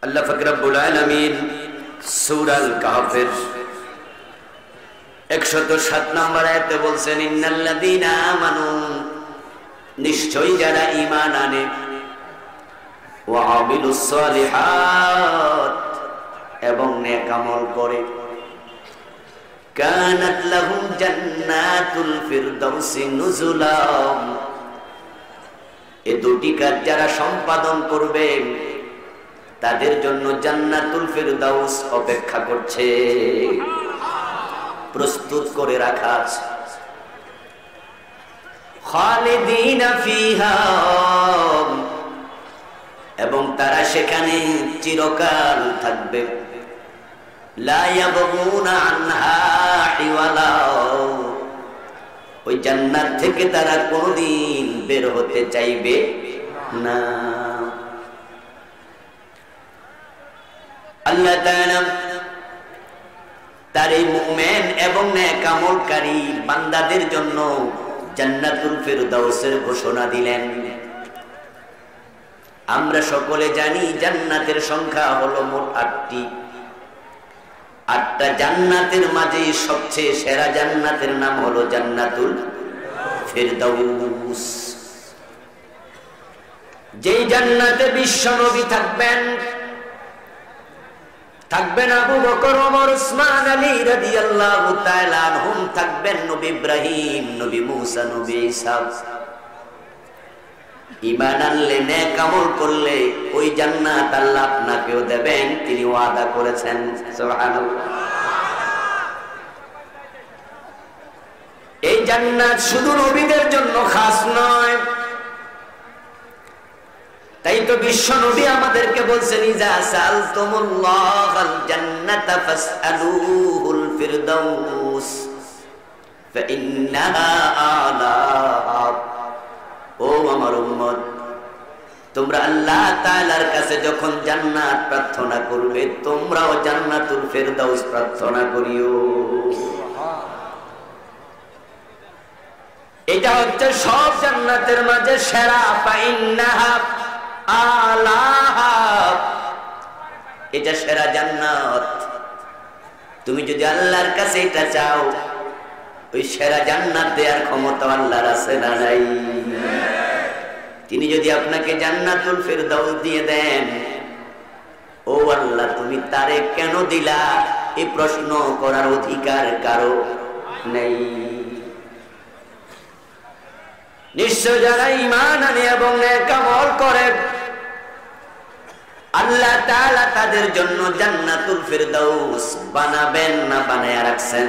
আল্লাহ পাক রব্বুল আলামিন সূরা আল কাহফের 107 নম্বর আয়াতে বলছেন, ইন্নাল্লাযীনা আমানু, নিশ্চয়ই যারা ঈমান আনে, ওয়া আমিলুস সালিহাত, এবং নেক আমল করে, কানাত লাহুম জান্নাতুল ফিরদাউসি নুজুলা, এই দুটি কাজ যারা সম্পাদন করবে তাদের জন্য জান্নাতুল ফিরদাউস অপেক্ষা করছে, প্রস্তুত করে রাখা আছে। খালিদিনা ফিহা, এবং তারা সেখানে চিরকাল থাকবে। লা ইয়াবগুনা আনহা হিওয়ালা, ওই জান্নাত থেকে তারা কোনদিন বের হতে চাইবে না। আল্লাহ তাআলা তার এই মুমিন এবং নেক আমলকারী বান্দাদের জন্য জান্নাতুল ফিরদাউসের ঘোষণা দিলেন। আমরা সকলে জানি জান্নাতের সংখ্যা হলো মোট 8টি। 8টা জান্নাতের মাঝে সবচেয়ে সেরা জান্নাতের নাম হলো জান্নাতুল ফিরদাউস। যেই জান্নাতে বিশ্বনবী থাকবেন, থাকবেন আবু বকর, ওমর, উসমান, আলী রাদিয়াল্লাহু তাআলা আনহুম, থাকবেন নবী ইব্রাহিম, নবী মূসা, নবী ঈসা। ঈমান আনলে, নেক আমল করলে ওই জান্নাত আল্লাহ আপনাকেও দেবেন, তিনি ওয়াদা করেছেন। সুবহানাল্লাহ। এই জান্নাত শুধু নবীদের জন্য খাস নয়। তাই তো বিশ্ব নবী আমাদেরকে বলছেন, ইজা সালতুমুল্লাহাল জান্নাতা ফাসআলুহুল ফিরদাউস ফাইন্নাহা আলা। ও আমার উম্মত, তোমরা আল্লাহ তাআলার কাছে যখন জান্নাত প্রার্থনা করবে, তোমরাও জান্নাতুল ফিরদাউস প্রার্থনা করিও। এটা হচ্ছে সব জান্নাতের মাঝে সেরা। ফাইন্নাহা আলাহা, এটা সেরা জান্নাত। তুমি যদি আল্লাহর কাছে এটা চাও, ওই সেরা জান্নাত দেওয়ার ক্ষমতা আল্লাহর আছে না নাই? তিনি যদি আপনাকে জান্নাতুল ফিরদাউস দিয়ে দেন, ও আল্লাহ তুমি তারে কেন দিলা, এই প্রশ্ন করার অধিকার কারো নেই। নিশ্চয় যারা ঈমান আনে এবং নেক আমল করে, আল্লাহ তাআলা তাদের জন্য জান্নাতুল ফিরদাউস বানাবেন না বানায়া রাখছেন।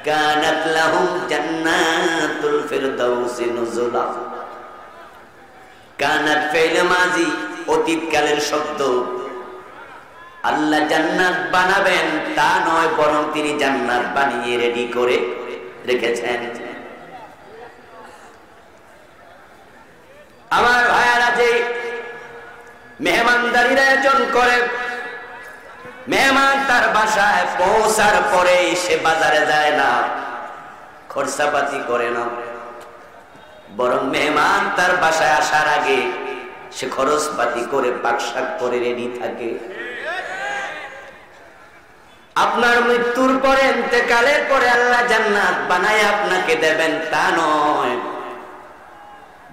কানাত লাহুম জান্নাতুল ফিরদাউসি নুজুলা। কানাত ফি'ল মাজি, অতীতকালের শব্দ। আল্লাহ জান্নাত বানাবেন তা নয়, বরং তিনি জান্নাত বানিয়ে রেডি করে রেখেছেন। আমার ভাইয়ারা যে মেহমানদারির আয়োজন করে, মেহমান তার বাসায় পৌঁছার পরে সে বাজারে যায় না, খরচাপাতি করে না, বরং মেহমান তার বাসায় আসার আগে সে খরচপাতি করে পাকশাক করে রেডি থাকে। আপনার মৃত্যুর পরে, ইন্তেকালের পরে আল্লাহ জান্নাত বানায় আপনাকে দেবেন তা নয়,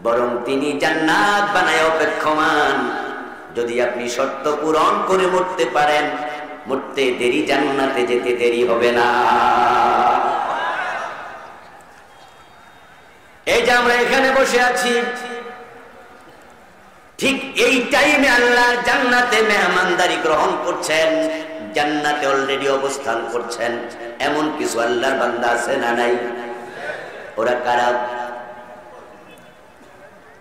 বরং তিনি জান্নাত বানায় অপেক্ষমান। যদি আপনি শর্ত পূরণ করে মরতে পারেন, মরতে দেরি, জান্নাতে যেতে দেরি হবে না। এই যে আমরা এখানে বসে আছি, ঠিক এই টাইমে আল্লাহ জান্নাতে মেহমানদারি গ্রহণ করছেন, জান্নাতে অলরেডি অবস্থান করছেন। এমন কিছু আল্লাহর বান্দা আছে না নাই? ওরা কারা?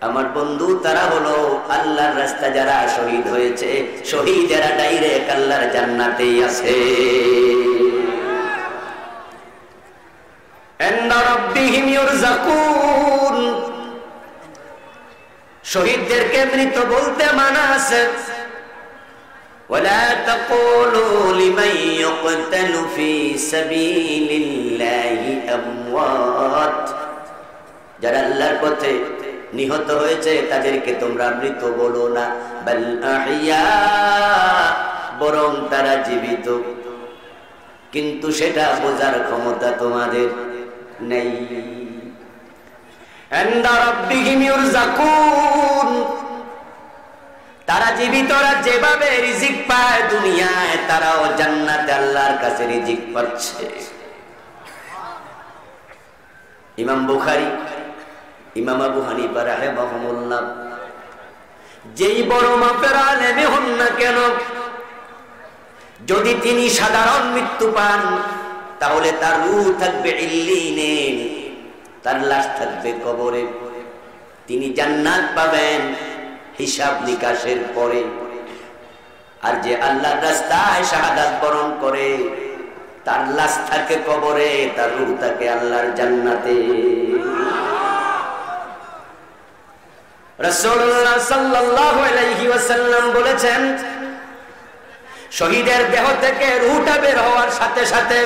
আমার বন্ধু, তারা হলো আল্লাহর রাস্তা যারা শহীদ হয়েছে, শহীদেরা ডাইরেক্ট আল্লাহর জান্নাতেই আছে। ইননা রাব্বিহিম ইউরযাকুন। শহীদদেরকে মৃত বলতে মানা আছে। ওয়ালা তাকুলু লিমান ইউকতালু ফি সাবিলিল্লাহি আমওয়াত। যারা আল্লাহর পথে নিহত হয়েছে তাদেরকে তোমরা মৃত বলো না, বাল আহইয়া, বরং তারা জীবিত। কিন্তু সেটা বোঝার ক্ষমতা তোমাদের নেই। ইনদা রাব্বিহিম ইউরযাকুন, তারা জীবিতরা যেভাবে রিজিক পায় দুনিয়ায়, তারাও জান্নাতে আল্লাহর কাছে রিজিক পাচ্ছে। ইমাম বুখারী, ইমাম আবু হানিফা রাহিমাহুল্লাহ যেই বড় মাপের আলেমে হন না কেন, যদি তিনি সাধারণ মৃত্যু পান তাহলে তার রূহ থাকবে ইল্লিনে, তার লাশ থাকবে কবরে। তিনি জান্নাত পাবেন হিসাব নিকাশের পরে। আর যে আল্লাহর রাস্তায় শাহাদাত বরণ করে, তার লাশ থাকে কবরে, তার রূহ থাকে আল্লাহর জান্নাতে। রাসূলুল্লাহ সাল্লাল্লাহু আলাইহি ওয়াসাল্লাম বলেছেন, শহীদের দেহ থেকে রূহটা বের হওয়ার সাথে সাথে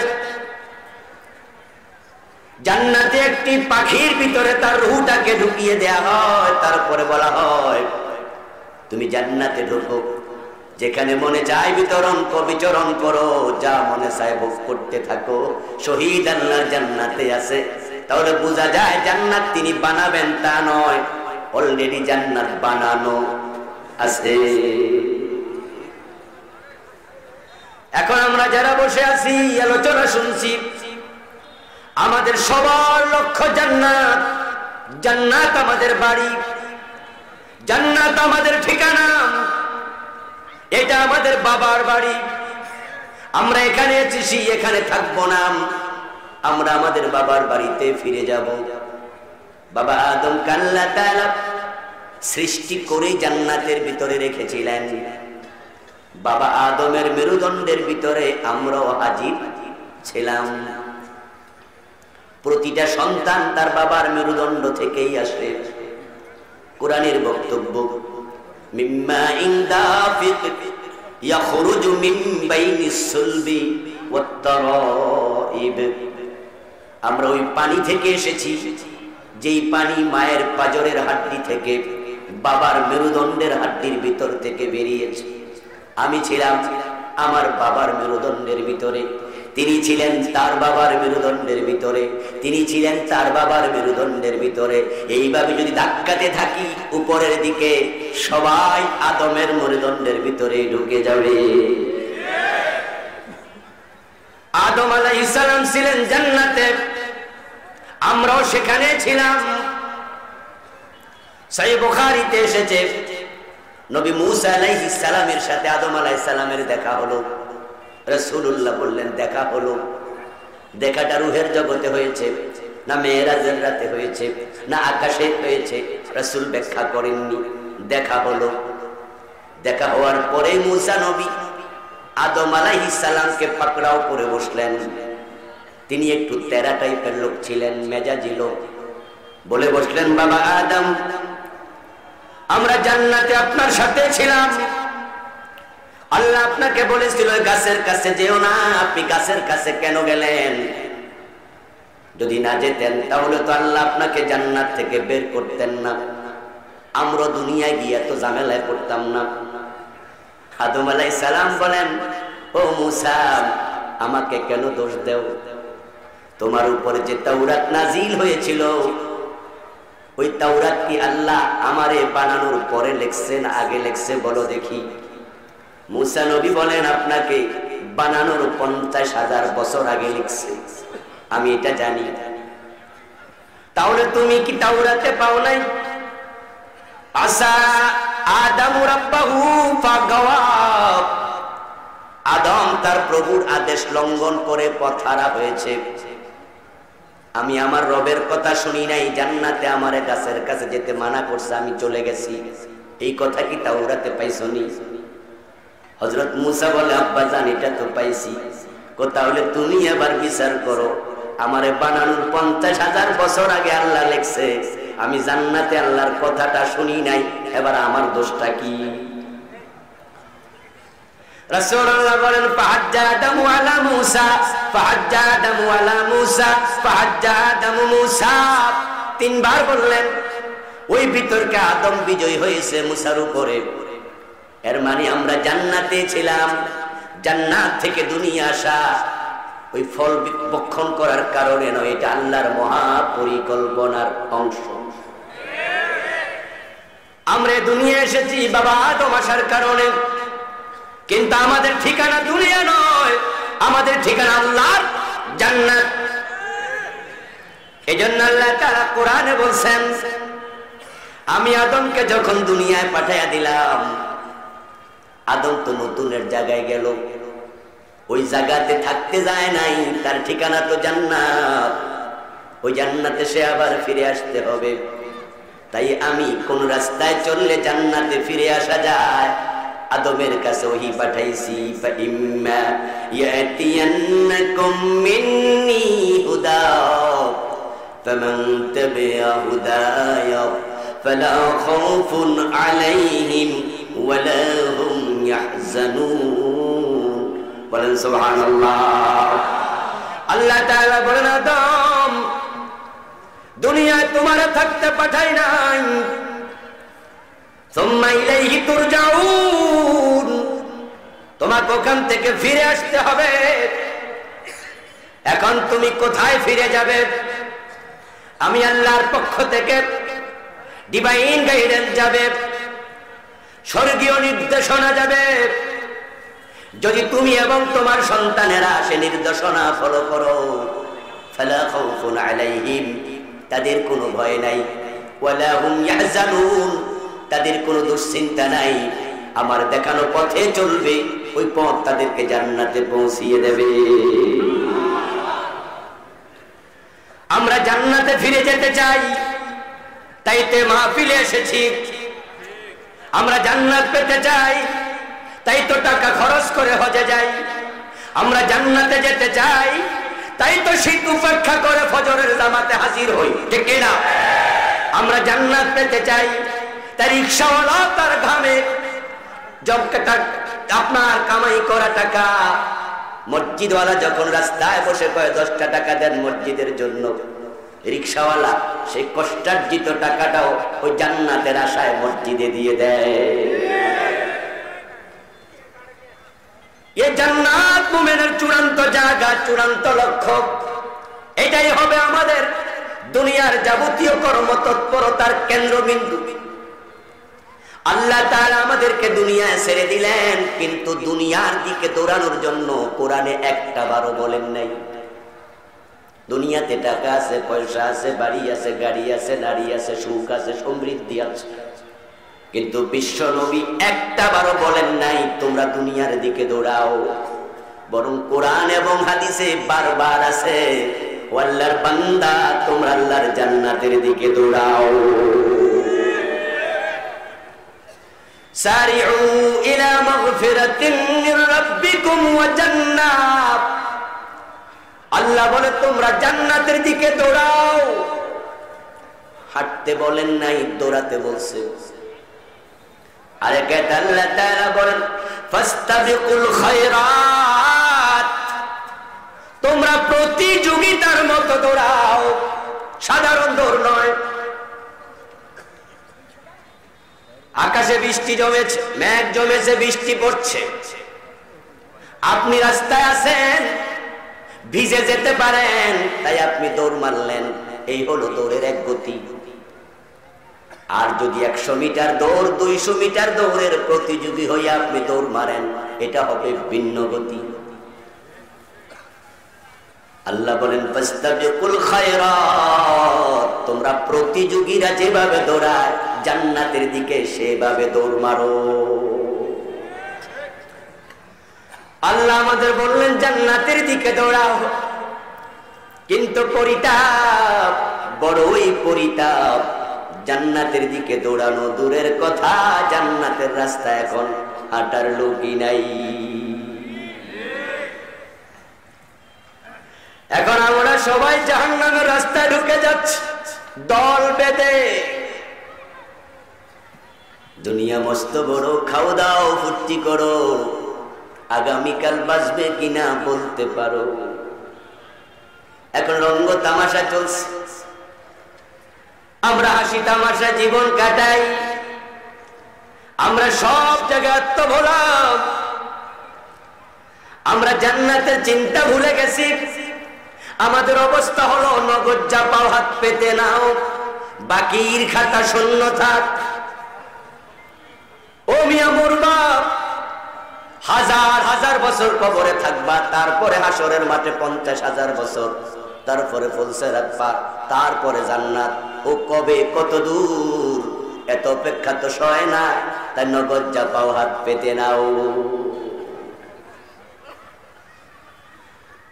জান্নাতে একটি পাখির ভিতরে তার রূহটাকে ঢুকিয়ে দেয়া হয়। তারপরে বলা হয়, তুমি জান্নাতে ঢুকো, যেখানে মনে চায় বিচরণ করো, যা মনে চায় ভোগ করতে থাকো। শহীদ আল্লাহর জান্নাতে আছে। তাহলে বোঝা যায় জান্নাত তিনি বানাবেন তা নয়, অলরেডি জান্নাত বানানো আছে। এখন আমরা যারা বসে আছি আলোচনা শুনছি, আমাদের সবার লক্ষ্য জান্নাত। জান্নাত আমাদের বাড়ি, জান্নাত আমাদের ঠিকানা, এটা আমাদের বাবার বাড়ি। আমরা এখানে এসেছি, এখানে থাকবো না, আমরা আমাদের বাবার বাড়িতে ফিরে যাব। বাবা আদমকে আল্লাহ তাআলা সৃষ্টি করে জান্নাতের ভিতরে রেখেছিলেন। বাবা আদমের মেরুদণ্ডের ভিতরে আমরাও হাজির ছিলাম। প্রতিটা সন্তান তার বাবার মেরুদণ্ড থেকেই আসে। কোরআনের বক্তব্য, মিম্মা ইনদাফিক ইয়াখরুজু মিন বাইনিস সুলবি ওয়াত তারাইব, আমরা ওই পানি থেকে এসেছি যেই পানি মায়ের পাজরের হাড্ডি থেকে, বাবার মেরুদণ্ডের হাড্ডির ভিতর থেকে বেরিয়েছে। আমি ছিলাম আমার বাবার মেরুদণ্ডের ভিতরে, তিনি ছিলেন তার বাবার মেরুদণ্ডের ভিতরে, তিনি ছিলেন তার বাবার মেরুদণ্ডের ভিতরে। এইভাবে যদি ধাক্কাতে থাকি উপরের দিকে, সবাই আদমের মেরুদণ্ডের ভিতরে ঢুকে যাবে। আদম আলাইহিস সালাম ছিলেন জান্নাতে, আমরাও সেখানে ছিলাম। সহিহ বুখারীতে এসেছে, নবী মূসা আলাইহিস সালামের সাথে আদম আলাইহিস সালামের দেখা হলো। রাসূলুল্লাহ বললেন, দেখা হলো, দেখাটা রূহের জগতে হয়েছে না মেরাজের রাতে হয়েছে না আকাশে হয়েছে, রাসূল ব্যাখ্যা করেননি। দেখা হলো। দেখা হওয়ার পরে মূসা নবী আদম আলাইহিস সালামকে পাকড়াও করে বসলেন। তিনি একটু তেরা টাইপের লোক ছিলেন, মেজাজি লোক। বলে বসলেন, বাবা আদম, আমরা জান্নাতে আপনার সাথে ছিলাম। আল্লাহ আপনাকে বলেছিল গাছের কাছে যেও না, আপনি গাছের কাছে কেন গেলেন? যদি না যেতেন তাহলে তো আল্লাহ আপনাকে জান্নাত থেকে বের করতেন না, আমরা দুনিয়ায় গিয়ে তো ঝামেলায় পড়তাম না। আদম আলাইহিস সালাম বলেন, ও মূসা, আমাকে কেন দোষ দেও? তোমার উপরে যে তাওরাত নাজিল হয়েছিল, ওই তাওরাত কি আল্লাহ আমারে বানানোর পরে লিখছেন আগে লিখছে বলো দেখি? মূসা নবী বলেন, আপনাকে বানানোর 50,000 বছর আগে লিখছে, আমি এটা জানি। তাহলে তুমি কি তাওরাতে পাও নাই? আসা আদম রাব্বাহু ফাগাওয়া, আদম তার প্রভুর আদেশ লঙ্ঘন করে পথ হারা হয়েছে। আমি আমার রবের কথা শুনি নাই, জান্নাতে আমারে গাছের কাছে যেতে মানা করছে, আমি চলে গেছি। এই কথা কি তাওরাতে পাইছনি? হযরত মূসা বলে, আব্বা জান এটা তো পাইছি। তাহলে তুমি এবার বিচার করো, আমারে বানানোর 50,000 বছর আগে আল্লাহ লিখছে, আমি জান্নাতে আল্লাহর কথাটা শুনি নাই, এবার আমার দোষটা কি? রাসূলুল্লাহ বলেন, ফাহাজ্জা আদমু আলা মূসা, ফাহাজ্জা আদমু আলা মূসা, ফাহাজ্জা আদমু মূসা। 3 বার বললেন। ওই বিতর্কে আদম বিজয় হয়েছে মুসার উপরে। এর মানে আমরা জান্নাতে ছিলাম, জান্নাত থেকে দুনিয়া আসা ওই ফল ভক্ষণ করার কারণে নয়, এটা আল্লাহর মহা পরিকল্পনার অংশ। আমরা দুনিয়া এসেছি বাবা আদম আসার কারণে, কিন্তু আমাদের ঠিকানা দুনিয়া নয়, আমাদের ঠিকানা আল্লাহর জান্নাত। এজন্য আল্লাহ তাআলা কোরআনে বলছেন, আমি আদমকে যখন দুনিয়ায় পাঠাইয়া দিলাম, আদম তো নতুনের জায়গায় গেল, ওই জায়গাতে থাকতে যায় নাই, তার ঠিকানা তো জান্নাত। ওই জান্নাতে সে আবার ফিরে আসতে হবে। তাই আমি কোন রাস্তায় চললে জান্নাতে ফিরে আসা যায়, আদমের কাছে ওহী পাঠাইছি। ফাইম্মা ইয়াতিয়ান্নাকুম মিন্নি হুদা ফামান তাবিআ হুদায়া ফালা খাউফুন আলাইহিম ওয়ালা হুম ইয়াহজানুন। বলেন সুবহানাল্লাহ। আল্লাহ তাআলা বলেন, আদম দুনিয়ায় তোমার থাকতে পাঠাই নাই, সুম্মা ইলাইহি তুরজাউন, তোমাকে ওখান থেকে ফিরে আসতে হবে। এখন তুমি কোথায় ফিরে যাবে? আমি আল্লাহর পক্ষ থেকে ডিভাইন গাইডেন্স যাবে, স্বর্গীয় নির্দেশনা যাবে। যদি তুমি এবং তোমার সন্তানেরা সে নির্দেশনা ফলো করো, ফালা খাউফুন আলাইহিম, তাদের কোনো ভয় নাই, ওয়ালা হুম ইয়াহজানুন, তাদের কোনো দুশ্চিন্তা নাই। আমার দেখানো পথে চলবে, ওই পথ তাদেরকে জান্নাতে পৌঁছিয়ে দেবে। আমরা জান্নাতে ফিরে যেতে চাই, তাই তে মাহফিলে এসেছি। আমরা জান্নাত পেতে চাই, তাই তো টাকা খরচ করে হজে যাই। আমরা জান্নাতে যেতে চাই, তাই তো শীত উপেক্ষা করে ফজরের জামাতে হাজির হই, ঠিক কিনা? আমরা জান্নাত পেতে চাই, তাই রিকশাওয়ালা তার ঘামে আপনার কামাই করা টাকা, মসজিদওয়ালা যখন রাস্তায় বসে কয় 10টা টাকা দেন মসজিদের জন্য, রিকশাওয়ালা সেই কষ্টার্জিত টাকাটাও ওই জান্নাতের আশায় মসজিদে দিয়ে দেয়। এই জান্নাত মুমিনের চূড়ান্ত জায়গা, চূড়ান্ত লক্ষ্য। এটাই হবে আমাদের দুনিয়ার যাবতীয় কর্মতৎপরতার কেন্দ্রবিন্দু। আল্লাহ তাআলা আমাদেরকে দুনিয়ায় ছেড়ে দিলেন, কিন্তু দুনিয়ার দিকে দৌড়ানোর জন্য কোরআনে একটা বারও বলেন নাই। দুনিয়াতে টাকা আছে, পয়সা আছে, বাড়ি আছে, গাড়ি আছে, নারী আছে, সুখ আছে, সমৃদ্ধি আছে, কিন্তু বিশ্ব নবী একটা বারও বলেন নাই তোমরা দুনিয়ার দিকে দৌড়াও। বরং কোরআন এবং হাদিসে বারবার আছে, ও আল্লাহর বান্দা তোমরা আল্লাহর জান্নাতের দিকে দৌড়াও। সারিউ ইলা মাগফিরাতিন মির রাব্বিকুম ওয়া জান্নাত, আল্লাহ বলে তোমরা জান্নাতের দিকে দৌড়াও। হাঁটতে বলেন নাই, দৌড়াতে বলছে। আরেক আয়াতে আল্লাহ তাআলা বলেন ফাস্তাবিকুল খায়রাত, তোমরা প্রতিযোগিতার মতো দৌড়াও, সাধারণ দৌড় নয়। আকাশে বৃষ্টি জমেছে, মেঘ জমেছে, বৃষ্টি পড়ছে, আপনি রাস্তায় আছেন, ভিজে যেতে পারেন, তাই আপনি দৌড় মারলেন। এই হলো দৌড়ের এক গতি। আর যদি 100 মিটার দৌড়, 200 মিটার দৌড়ের প্রতিযোগী হয়ে আপনি দৌড় মারেন, এটা হবে ভিন্ন গতি। আল্লাহ বলেন ফাস্তাবিকুল খায়রাত, তোমরা প্রতিযোগীরা যেভাবে দৌড়ায় জান্নাতের দিকে সেভাবে দৌড় মারো। আল্লাহ আমাদের বললেন জান্নাতের দিকে দৌড়াও, কিন্তু পরিতাপ, বড়ই পরিতাপ, জান্নাতের দিকে দৌড়ানো দূরের কথা, জান্নাতের রাস্তা এখন হাঁটার লোকই নাই। এখন আমরা সবাই জাহান্নামের রাস্তায় ঢুকে যাচ্ছি দল বেঁধে। দুনিয়া মস্ত বড়, খাও দাও ফুর্তি করো, আগামীকাল বাঁচবে কিনা বলতে পারো। এখন রঙ্গ তামাশা চলছে, আমরা হাসি তামাশা জীবন কাটাই, আমরা সব জায়গায় তো ভোলাম, আমরা জান্নাতের চিন্তা ভুলে গেছি। আমাদের অবস্থা হলো নগদ যা পাও হাত পেতে নাও, বাকির খাতা শূন্য থাক। ও মিয়া মরবা, হাজার হাজার বছর কবরে থাকবা, তারপরে হাসরের মাঠে 50,000 বছর, তারপরে ফুলসিরাত পার, তারপরে জান্নাত। ও কবে কত দূর, এত অপেক্ষা তো সয় না, তাই নগদ যা পাও হাত পেতে নাও।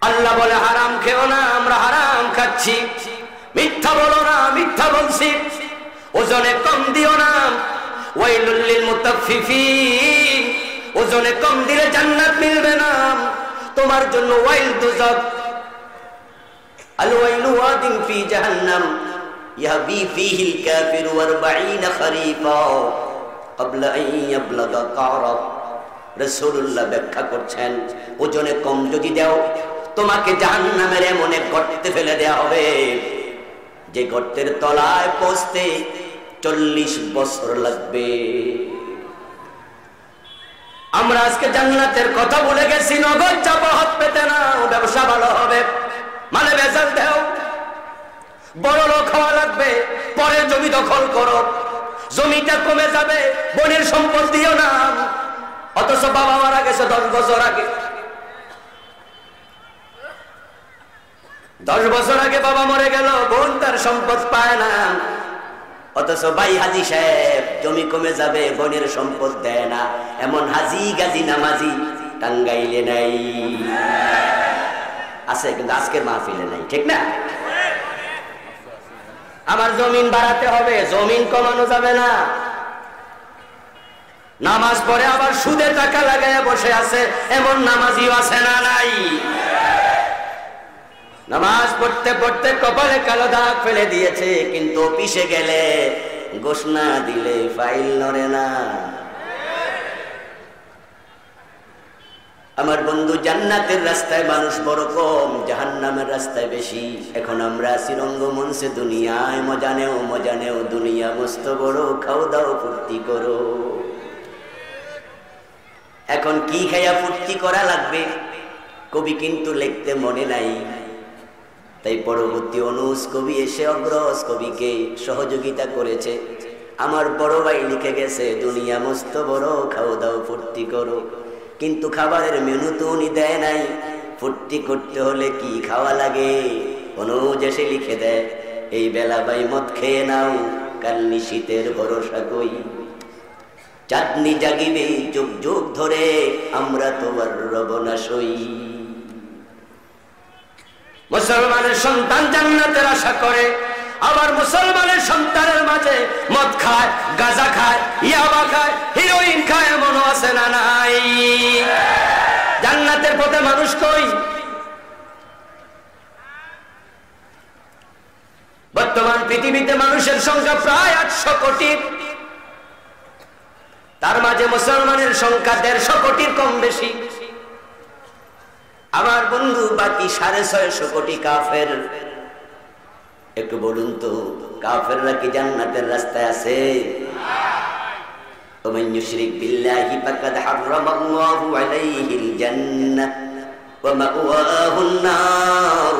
আল্লাহ বলে হারাম খেও না, আমরা হারাম খাচ্ছি। মিথ্যা বলো না, মিথ্যা বলছি। ওজনে কম দিও না, ওয়াইলুল লিল মুতাফফিফিন, ওজনে কম দিলে জান্নাত মিলবে না, তোমার জন্য ওয়াইল দুজক। আল ওয়াইলু ওয়াদিন ফি জাহান্নাম ইয়াহবি ফীহিল কাফিরু 40 খরিফা ক্বাবলা আন ইয়াবলাগা কারাব। রাসূলুল্লাহ ব্যাখ্যা করছেন, ওজনে কম যদি দাও, তোমাকে জাহান্নামের এমন এক গর্তে ফেলে দেয়া হবে, যে গর্তের তলায় পৌঁছতে 40 বছর লাগবে। আমরা আজকে জান্নাতের কথা ভুলে গেছি, নগদ যাবো হাত পেতে না, ব্যবসা ভালো হবে, মানে বেজাল দেও, বড় লোক হওয়া লাগবে, পরে জমি দখল করো, জমিটা কমে যাবে, বোনের সম্পদ দিও না। অথচ বাবা মারা গেছে 10 বছর আগে, 10 বছর আগে বাবা মরে গেল, বোন তার সম্পদ পায় না। অথচ ভাই হাজি সাহেব জমি কমে যাবে, বোনের সম্পদ দেয় না। এমন হাজি গাজি নামাজি টাঙ্গাইলে নাই, আছে কিন্তু আজকের মাহফিলে নাই, ঠিক না? আমার জমিন বাড়াতে হবে, জমিন কমানো যাবে না। নামাজ পড়ে আবার সুদে টাকা লাগাইয়া বসে আছে, এমন নামাজিও আছে না নাই? নামাজ পড়তে পড়তে কপালে কালো দাগ ফেলে দিয়েছে, কিন্তু অফিসে গেলে ঘোষণা দিলে ফাইল নড়ে না। আমার বন্ধু, জান্নাতের রাস্তায় মানুষ বড় কম, জাহান্নামের রাস্তায় বেশি। এখন আমরা আছি রঙ্গমঞ্চে, দুনিয়ায় মজা নেও, দুনিয়া মস্ত বড়, খাও দাও ফুর্তি করো। এখন কি খাইয়া ফুর্তি করা লাগবে, কবি কিন্তু লিখতে মনে নাই। তাই পরবর্তী অনুজ কবি এসে অগ্রজ কবিকে সহযোগিতা করেছে। আমার বড় ভাই লিখে গেছে, দুনিয়া মস্ত বড়, খাও দাও ফুর্তি করো। কিন্তু খাবারের মেনু তো উনি দেয় নাই, ফুর্তি করতে হলে কি খাওয়া লাগে। অনুজ এসে লিখে দেয়, এই বেলা ভাই মদ খেয়ে নাও, কাল নিশীতের ভরসা কই। চাঁদনি জাগিবে যুগ যুগ ধরে, আমরা তোমার রব না সই। মুসলমানের সন্তান জান্নাতের আশা করে, আবার মুসলমানের সন্তানের মাঝে মদ খায়, গাঁজা খায়, ইয়াবা খায়, হিরোইন খায়, এমনও আছে না নাই? জান্নাতের পথে মানুষ কই? বর্তমান পৃথিবীতে মানুষের সংখ্যা প্রায় 800 কোটি, তার মাঝে মুসলমানের সংখ্যা 150 কোটির কম বেশি। আমার বন্ধু, বাকি 650 কোটি কাফের। একটু বলুন তো, কাফেররা কি জান্নাতের রাস্তায় আছে? ওমান ইউশরিক বিল্লাহি ফাকাদ হারামাল্লাহু আলাইহিল জান্নাহ ওয়া মাওয়াহুন নার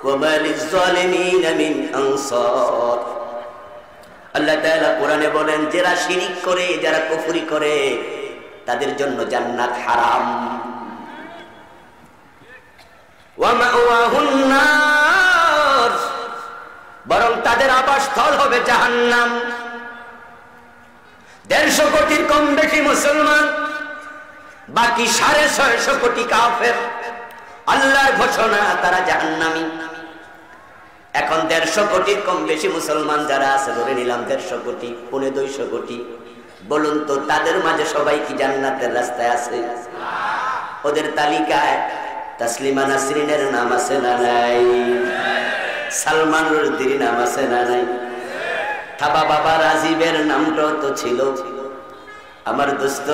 ওয়া মা লিয-যালিমিন মিন আনসার। আল্লাহ তাআলা কোরআনে বলেন, যারা শিরিক করে, যারা কুফরি করে, তাদের জন্য জান্নাত হারাম। ওয়া মাওয়াহুন নার, বরং তাদের আবাসস্থল হবে জাহান্নাম। 150 কোটির কম বেশি মুসলমান, বাকি 650 কোটি কাফের। আল্লাহর ঘোষণা, তারা জাহান্নামী। এখন 150 কোটির কম বেশি মুসলমান যারা আছে, ধরে নিলাম 150 কোটি, 250 কোটি। বলুন তো, তাদের মাঝে সবাই কি জান্নাতের রাস্তায় আছে? ওদের তালিকায় তাসলিমা নাসরিনের নাম আছে না নাই? সালমান রুশদির নাম আছে না নাই? থাবা বাবা রাজীবের নামটাও তো ছিল। আমার দোস্ত,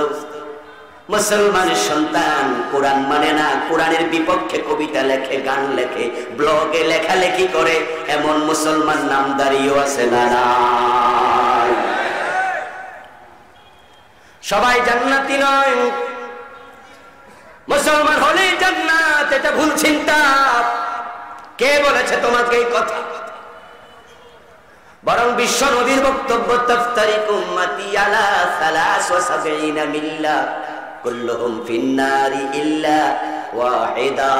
মুসলমানের সন্তান কোরআন মানে না, কোরআনের বিপক্ষে কবিতা লেখে, গান লেখে, ব্লগে লেখালেখি করে, এমন মুসলমান নামদারিও আছে না? সবাই জান্নাতি নয়। মুসলমান হলেই জান্নাত, এটা ভুল চিন্তা। কে বলেছে তোমাকে এই কথা? বরং বিশ্ব নবীর বক্তব্য, তাফতারিকু উম্মতি আলা 73 মিল্লাহ কুল্লুহুম ফিন্নারি ইল্লা ওয়াহিদা।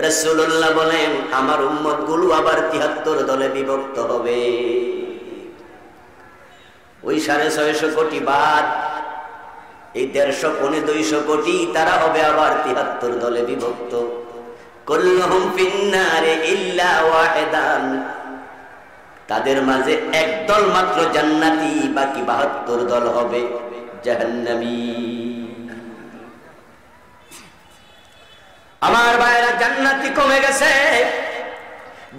রাসূলুল্লাহ বলেন, আমার উম্মত গুলো আবার 73 দলে বিভক্ত হবে। ওই 650 কোটি বাদ এই 150-200 কোটি, তারা হবে আবার 73 দলে বিভক্ত। কুল্লুহুম ফিন্নারি ইল্লা ওয়াহিদান, তাদের মাঝে এক দল মাত্র জান্নাতি, বাকি 72 দল হবে জাহান্নামী। আমার ভাইরা, জান্নাতি কমে গেছে।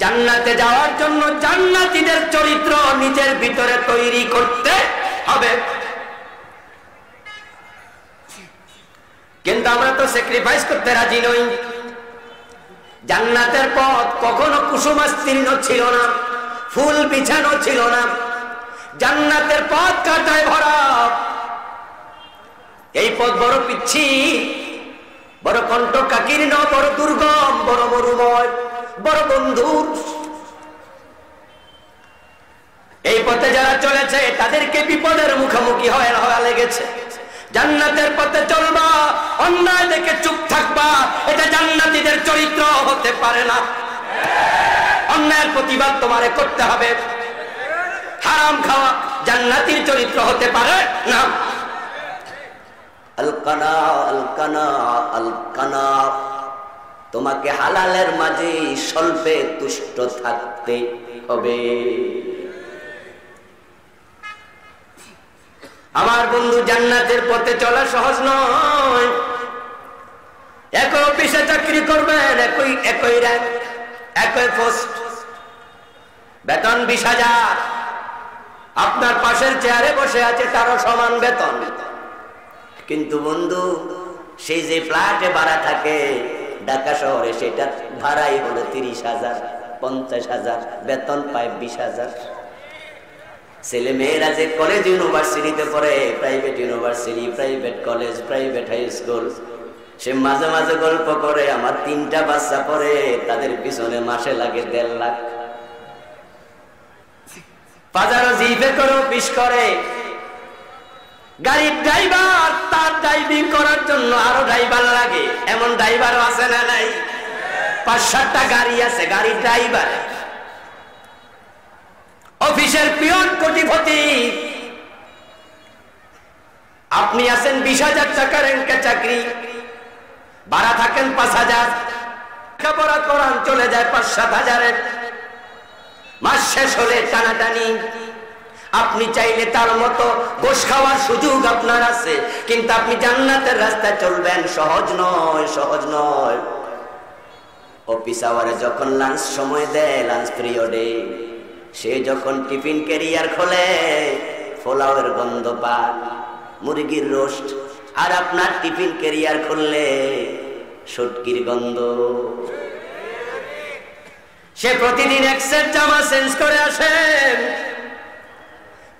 জান্নাতে যাওয়ার জন্য জান্নাতীদের চরিত্র নিজের ভিতরে তৈরি করতে হবে। কিন্তু আমরা তো স্যাক্রিফাইস করতে রাজি নই। জান্নাতের পথ কখনো কুসুমাস্তীর্ণ ছিল না, ফুল বিছানো ছিল না। জান্নাতের পথ কাঁটায় ভরা। এই পথ বড় পিচ্ছি, বড় কণ্টকাকীর্ণ, বড় দুর্গম, বড় মরুময়, বড় বন্ধুর। এই পথে যারা চলেছে তাদেরকে বিপদের মুখোমুখি হওয়া লেগেছে। জান্নাতের পথে চলবা, অন্যায় দেখে চুপ থাকবা, এটা জান্নাতীদের চরিত্র হতে পারে না। অন্যায়ের প্রতিবাদ তোমারে করতে হবে। হারাম খাওয়া জান্নাতীর চরিত্র হতে পারে না। আলকানা আলকানা আলকানা, তোমাকে হালালের মাঝে স্বল্পে তুষ্ট থাকতে হবে। আমার বন্ধু, জান্নাতের পথে চলা সহজ নয়। একই অফিসে চাকরি করবেন, একই র্যাঙ্ক, একই পোস্ট, বেতন 20,000। আপনার পাশের চেয়ারে বসে আছে তারও সমান বেতন। কিন্তু বন্ধু, সেই যে ফ্ল্যাটে ভাড়া থাকে ঢাকা শহরে, সেটা ভাড়াই হলো 30,000, 50,000, বেতন পায় 20,000। ছেলে মেয়েরা যে কলেজ ইউনিভার্সিটিতে পড়ে, private university, private college, private high school, সে মাঝে মাঝে গল্প করে, আমার 3টা বাচ্চা পড়ে, তাদের পিছনে মাসে লাগে 1.5 লাখ। বাজারও জিপে করে অফিস করে। গাড়ির ড্রাইভার, তার ড্রাইভিং করার জন্য আরো ড্রাইভার লাগে। এমন ড্রাইভারও আছে না নাই? 5-7টা গাড়ি আছে গাড়ির ড্রাইভার। অফিসের পিয়ন কোটিপতি, আপনি আছেন 20,000 টাকা র্যাঙ্কে চাকরি, ভাড়া থাকেন 5,000, লেখাপড়া করান চলে যায় 5-7 হাজারের। মাস শেষ হলে টানাটানি। আপনি চাইলে তার মতো ঘুষ খাওয়ার সুযোগ আপনার আছে, কিন্তু আপনি জান্নাতের রাস্তায় চলবেন, সহজ নয়, সহজ নয়। অফিস আওয়ারে যখন লাঞ্চ সময় দেয়, লাঞ্চ পিরিয়ডে, সে যখন টিফিন ক্যারিয়ার খোলে, পোলাওয়ের গন্ধ পান, মুরগির রোস্ট, আর আপনার টিফিন ক্যারিয়ার খুললে শুটকির গন্ধ। সে প্রতিদিন এক সেট জামা চেঞ্জ করে আসে,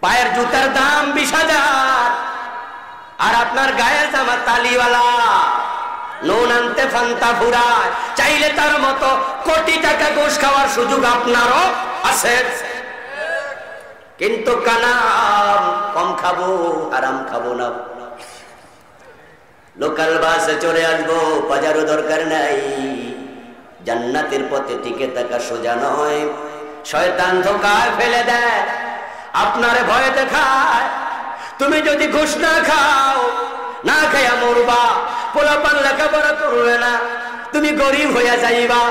পায়ের জুতার দাম 20,000, আর আপনার গায়ের জামা তালিওয়ালা, নুন আনতে ফান্তা ফুরায়। চাইলে তার মতো কোটি টাকা ঘুষ খাওয়ার সুযোগ আপনারও আছে, কিন্তু কানাম কম খাবো, আরাম খাবো না। লোকাল বাসে চড়ে আসবো, বাজারও দরকার নাই। জান্নাতের পথে টিকে থাকা সোজা নয়। শয়তান ধোঁকায় ফেলে দেয়, আপনারে ভয় দেখায়। তুমি যদি ঘুষ না খাও, না খাইয়া মরবা, পোলাপান লেখাপড়া করবে না, তুমি গরিব হইয়া যাইবা।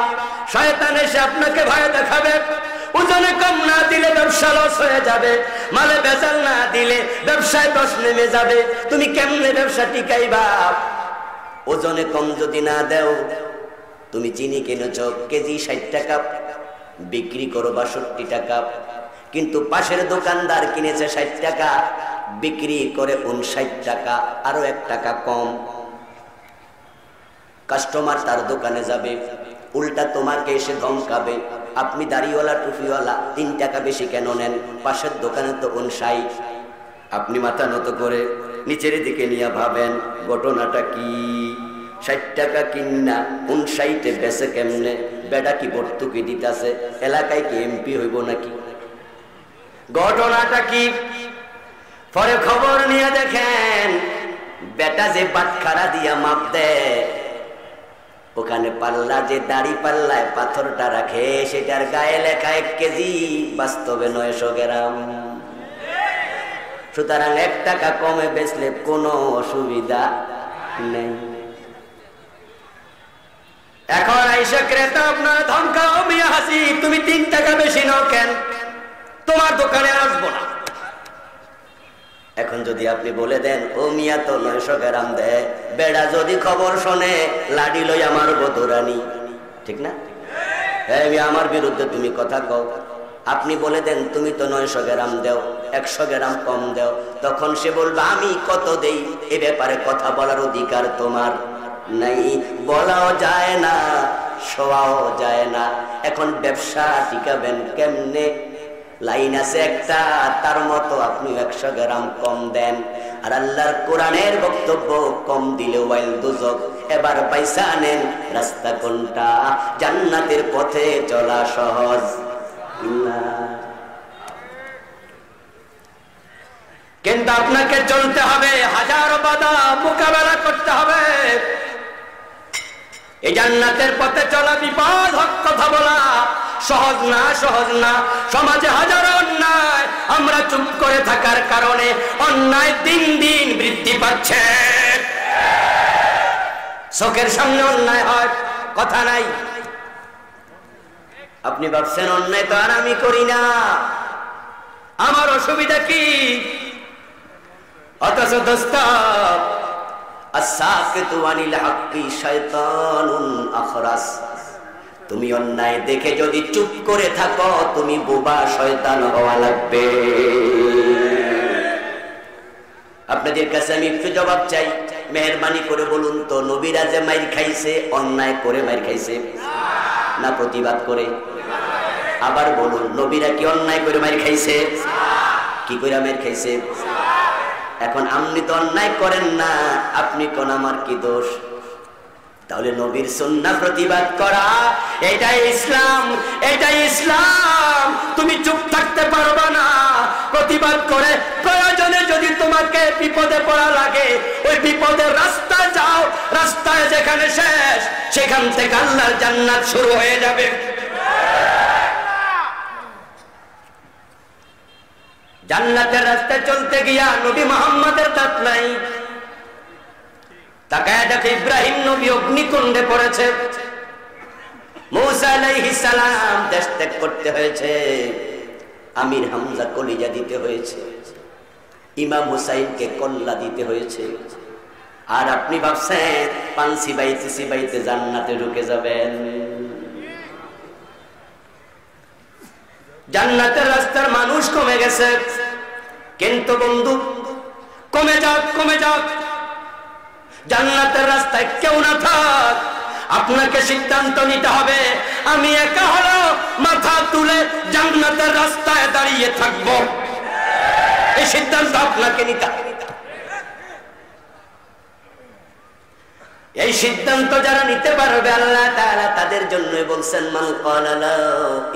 শয়তান এসে আপনাকে ভয় দেখাবে। ওজনে কম না দিলে ব্যবসা লস হয়ে যাবে, মালে বেচাল না দিলে ব্যবসায় দশ নেমে যাবে। তুমি কেমনে ব্যবসা টিকাইবা? ওজনে কম যদি না দেও, তুমি চিনি কিনেছ কেজি 60 টাকা, বিক্রি করো 62 টাকা, কিন্তু পাশের দোকানদার কিনেছে 60 টাকা, বিক্রি করে 59 টাকা, আরো 1 টাকা কম। কাস্টমার তার দোকানে যাবে, উল্টা তোমাকে এসে ধমকাবে, আপনি দাড়িওয়ালা টুপিওয়ালা 3 টাকা বেশি কেন নেন, পাশের দোকানে তো 59। আপনি মাথা নত করে নিচের দিকে নিয়ে ভাবেন ঘটনাটা কি। 60 টাকা কিনা 59 বেচে কেমনে? বেটা কি ভর্তুকি দিতেছে? এলাকায় কি এমপি হইব নাকি? ঘটনাটা কি? পরে খবর নিয়ে দেখেন বেটা যে বাটখারা দিয়া মাপ দেয়, ওখানে পাল্লা যে দাড়ি পাল্লায় পাথরটা রাখে সেটার গায়ে লেখা 1 কেজি, বাস্তবে 900 গ্রাম। সুতরাং 1 টাকা কমে বেচলে কোনো অসুবিধা নেই। এখন আইসা ক্রেতা আপনার ধমকাও, মিয়া হাসি তুমি 3 টাকা বেশি নাও কেন, তোমার দোকানে আসবো না। এখন যদি আপনি বলে দেন ও মিয়া তো 900 গ্রাম দেয়, বেড়া যদি খবর শোনে লাডি লই আমার বদরানি, ঠিক না? হ্যাঁ আমার বিরুদ্ধে তুমি কথা কও, আপনি বলে দেন তুমি তো 900 গ্রাম দেও, 100 গ্রাম কম দেও, তখন সে বলবে আমি কত দেই, এ ব্যাপারে কথা বলার অধিকার তোমার নাই। বলাও যায় না, শোয়াও যায় না। এখন ব্যবসা টিকাবেন কেমনে? লাইন আছে একটা, তার মতো আপনি 100 গ্রাম কম দেন। আর আল্লাহর কোরআনের বক্তব্য কম দিলে ওয়াইল দুজক। এবার পয়সা নেন, রাস্তা কোনটা? জান্নাতের পথে চলা সহজ না, কিন্তু আপনাকে চলতে হবে, হাজারো বাধা মোকাবেলা করতে হবে। এই জান্নাতের পথে চলা বিপদ, হক কথা বলা সহজ না, সহজ না। সমাজে হাজারো অন্যায়, আমরা চুপ করে থাকার কারণে অন্যায় দিন দিন বৃদ্ধি পাচ্ছে। চোখের সামনে অন্যায় হয়, কথা নাই। আপনি ভাবছেন অন্যায় তো আর আমি করি না, আমার অসুবিধা কি? অথচ দোস্ত আসাকিতু আনিল হাক্কি শায়তানুন আখরাস, তুমি অন্যায় দেখে যদি চুপ করে থাকো তুমি বোবা শয়তান হওয়া লাগবে। আপনাদের কাছে আমি একটু জবাব চাই, মেহেরবানি করে বলুন তো নবীরা যে মাইর খাইছে অন্যায় করে মাইর খাইছে না প্রতিবাদ করে? আবার বলুন নবীরা কি অন্যায় করে মাইর খাইছে? কি করে মাইর খাইছে? এখন আপনি তো অন্যায় করেন না, আপনি কোন আমার কি দোষ? তাহলে নবীর সুন্নাহ প্রতিবাদ করা এটাই ইসলাম, এটাই ইসলাম। তুমি চুপ থাকতে পারবে না, প্রতিবাদ করে প্রয়োজনে যদি তোমাকে বিপদে পড়া লাগে ওই বিপদের রাস্তায় যাও, রাস্তায় যেখানে শেষ সেখান থেকে আল্লাহর জান্নাত শুরু হয়ে যাবে। জান্নাতের রাস্তায় চলতে গিয়া নবী মুহাম্মদের দাঁত নাই। তাকায় দেখে ইব্রাহিম নবী অগ্নিকুণ্ডে পড়েছে, মুসা আলাইহিস সালাম দেশ ত্যাগ করতে হয়েছে, আমির হামজা কলিজা দিতে হয়েছে, ইমাম হুসাইনকে কল্লা দিতে হয়েছে। আর আপনি ভাবছেন পান সিবাইতে জান্নাতে ঢুকে যাবেন? জান্নাতের রাস্তার মানুষ কমে গেছে, কিন্তু বন্ধু কমে যাক, কমে যাক, জান্নাতের রাস্তায় কেউ না থাক, আপনাকে সিদ্ধান্ত নিতে হবে আমি একা হলো মাথা তুলে জান্নাতের রাস্তায় দাঁড়িয়ে থাকবো। এই সিদ্ধান্ত আপনাকে নিতে হবে। এই সিদ্ধান্ত যারা নিতে পারবে আল্লাহ তাআলা তাদের জন্য বলছেন মান ক্বালা লা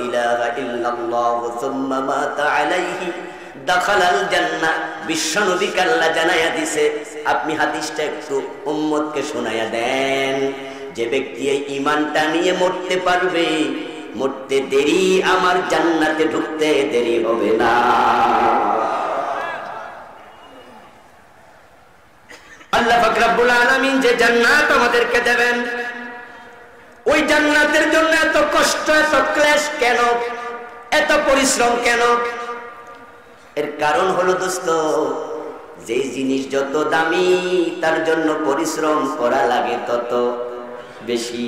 ইলাহা ইল্লাল্লাহু সুম্মা মাতা আলাইহি দাখালাল জান্নাহ। বিশ্ব নবীকে আল্লাহ জানায়া দিয়েছে, আপনি হাদিসটা একটু উম্মতকে শোনায়া দেন, যে ব্যক্তি এই ঈমানটা নিয়ে মরতে পারবে, মরতে দেরি আমার জান্নাতে ঢুকতে দেরি হবে না। আল্লাহ পাক রব্বুল আলামিন যে জান্নাত আমাদেরকে দেবেন, ওই জান্নাতের জন্য এত কষ্ট, এত ক্লেশ কেন, এত পরিশ্রম কেন? এর কারণ হলো দোস্ত, যে জিনিস যত দামি তার জন্য পরিশ্রম করা লাগে তত বেশি।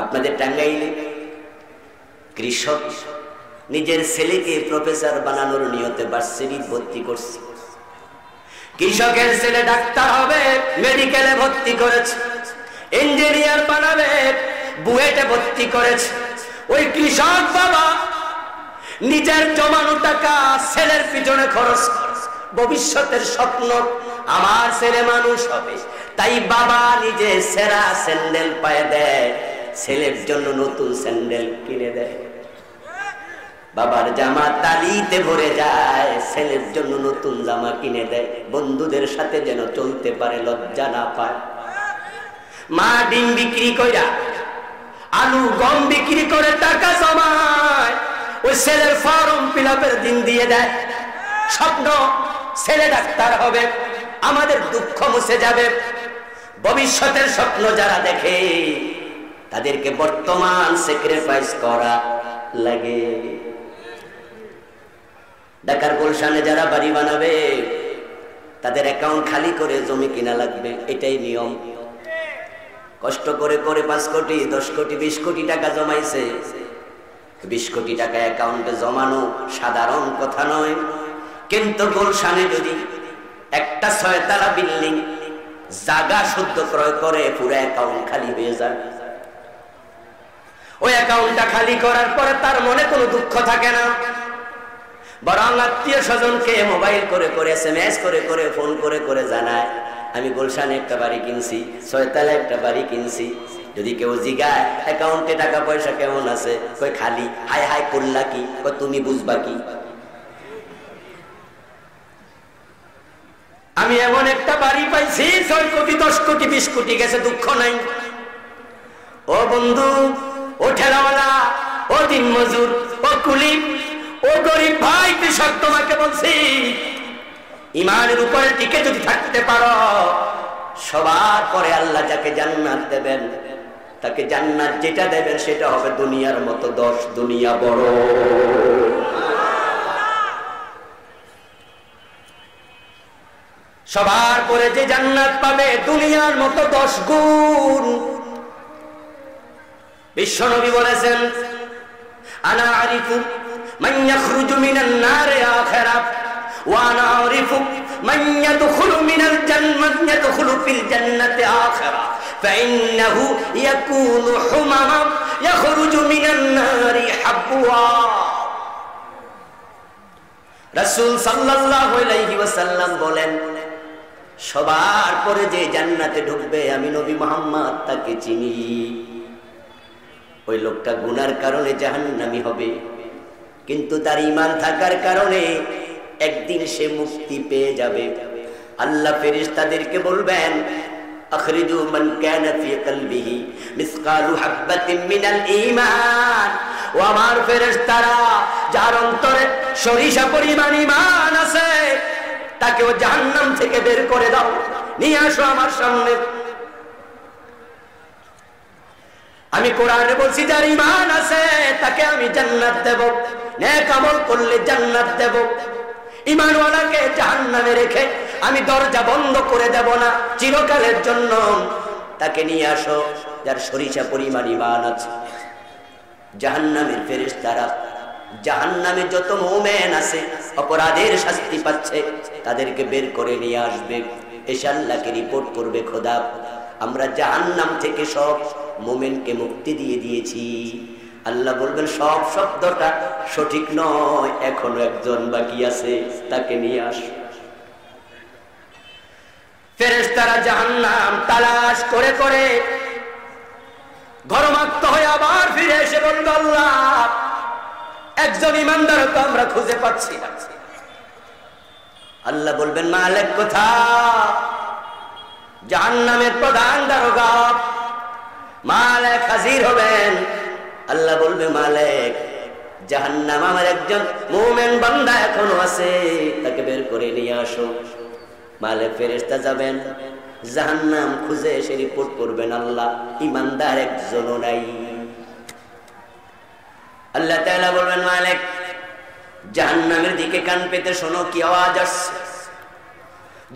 আপনাদের টাঙ্গাইলে কৃষক নিজের ছেলেকে প্রফেসর বানানোর নিয়তে ভার্সিটি ভর্তি করছে। কৃষকের ছেলে ডাক্তার হবে, মেডিকেলে ভর্তি করেছে। ইঞ্জিনিয়ার বানাবে, বুয়েটে ভর্তি করেছে। ওই কৃষক বাবা নিজের জমানো টাকা ছেলের পিছনে খরচ, ভবিষ্যতের স্বপ্ন আমার ছেলে মানুষ হবে, তাই বাবা নিজে সেরা স্যান্ডেল পায়ে দেয়, ছেলের জন্য নতুন স্যান্ডেল কিনে দেয়। বাবার জামা তালিতে ভরে যায়, ছেলের জন্য নতুন জামা কিনে দেয়, বন্ধুদের সাথে যেন চলতে পারে, লজ্জা না পায়। মা ডিম বিক্রি কইরা, আলু গম বিক্রি করে টাকা জমায়, ওই ছেলের ফর্ম ফিলাপের দিন দিয়ে দেয়। স্বপ্ন ছেলে ডাক্তার হবে, আমাদের দুঃখ মুছে যাবে। ভবিষ্যতের স্বপ্ন যারা দেখে তাদেরকে বর্তমান স্যাক্রিফাইস করা লাগে। ঢাকার গুলশানে যারা বাড়ি বানাবে তাদের অ্যাকাউন্ট খালি করে জমি কিনা লাগবে, এটাই নিয়ম। কষ্ট করে করে 5 কোটি 10 কোটি 20 কোটি টাকা জমাইছে, 20 কোটি টাকা অ্যাকাউন্টে জমানো সাধারণ কথা নয়। কিন্তু গুলশানে যদি একটা 6 তলা বিল্ডিং জায়গা শুদ্ধ ক্রয় করে, পুরো অ্যাকাউন্ট খালি হয়ে যায়। ওই অ্যাকাউন্টটা খালি করার পরে তার মনে কোনো দুঃখ থাকে না, বরং আত্মীয় স্বজনকে মোবাইল করে করে, SMS করে করে, ফোন করে করে জানায়, আমি গুলশানে একটা বাড়ি কিনছি, 6 তলা একটা বাড়ি কিনছি। যদি কেউ জিগায় অ্যাকাউন্টে টাকা পয়সা কেমন আছে, কই খালি। হাই হাই করলা কি, কই তুমি বুঝবা কি। আমি এমন একটা বাড়ি পাইছি 6 কোটি 10 কোটি 20 কোটি গেছে, দুঃখ নাই। ও বন্ধু, ও ঠেলাওয়ালা, ও দিন মজুর, ও কুলি, ও গরিব ভাই, কৃষক, তোমাকে বলছি ইমানের উপরে টিকে যদি থাকতে পারো, সবার পরে আল্লাহ যাকে জান্নাত দেবেন, তাকে জান্নাত যেটা দেবেন সেটা হবে দুনিয়ার মতো 10 দুনিয়া বড়। সবার পরে যে জান্নাত পাবে দুনিয়ার মতো 10 গুণ। বিশ্বনবী বলেছেন, আনা আরিফু মান ইয়াখরুজু মিনান নারি আখিরা ওয়া আনা আরিফু মান ইয়াদখুলু মিনাল জান্নাতি ইয়াদখুলু ফিল জান্নাতি আখিরা ফাইন্নাহু ইয়াকুনু হুমামা ইয়াখরুজু মিনান নারি হাবওয়া। রাসূল সাল্লাল্লাহু আলাইহি ওয়াসাল্লাম বলেন, সবার পরে যে জান্নাতে ঢুকবে আমি নবী মুহাম্মদ তাকে চিনি। ওই লোকটা গুনার কারণে জাহান্নামী হবে, কিন্তু তার ঈমান থাকার কারণে একদিন সে মুক্তি পেয়ে যাবে। আল্লাহ ফেরেশতাদেরকে বলবেন, আখরিজু মান কানা ফি কলবিহি মিসকালু হাববাতিন মিনাল ঈমান। ও আমার ফেরেশতারা, যার অন্তরে সরিষা পরিমাণ ঈমান আছে, তাকে ও জাহান্নাম থেকে বের করে দাও, নিয়ে আসো আমার সামনে। আমি কোরআনে বলছি, যার ঈমান আছে তাকে আমি জান্নাত দেব, নেক আমল করলে জান্নাত দেব। ঈমানওয়ালাকে জাহান্নামে রেখে আমি দরজা বন্ধ করে দেব না চিরকালের জন্য। তাকে নিয়ে আসো যার সরিষা পরিমাণ ঈমান আছে। জাহান্নামের ফেরেশতারা জাহান্নামে যত মুমিন আছে অপরাধের শাস্তি পাচ্ছে, তাদেরকে বের করে নিয়ে আসবে, এসে আল্লাহকে রিপোর্ট করবে, খোদা আমরা জাহান্নাম থেকে সব মুমিনকে মুক্তি দিয়ে দিয়েছি। আল্লাহ বলবেন, সব শব্দটা সঠিক নয়, এখনো একজন বাকি আছে, তাকে নিয়ে আস। ফেরেশতারা জাহান্নাম তালাশ করে করে ঘরমাক্ত হয়ে আবার ফিরে এসে বলল, আল্লাহ একজন ইমানদার তো আমরা খুঁজে পাচ্ছি না। আল্লাহ বলবেন, মালিক কোথায়? জাহান্নামের প্রধান দারোগা মালিক হাজির হবেন। আল্লাহ বলবে, মালিক জাহান্নাম আমার একজন মুমিন বান্দা এখনো আছে, তাকে বের করে নিয়ে আসো। মালিক ফেরেশতা যাবেন, জাহান্নাম খুঁজে এসে রিপোর্ট করবেন, আল্লাহ ইমানদার একজনও নাই। আল্লাহ তাআলা বলবেন, মালিক জাহান্নামের দিকে কান পেতে শোনো, কি আওয়াজ আসছে।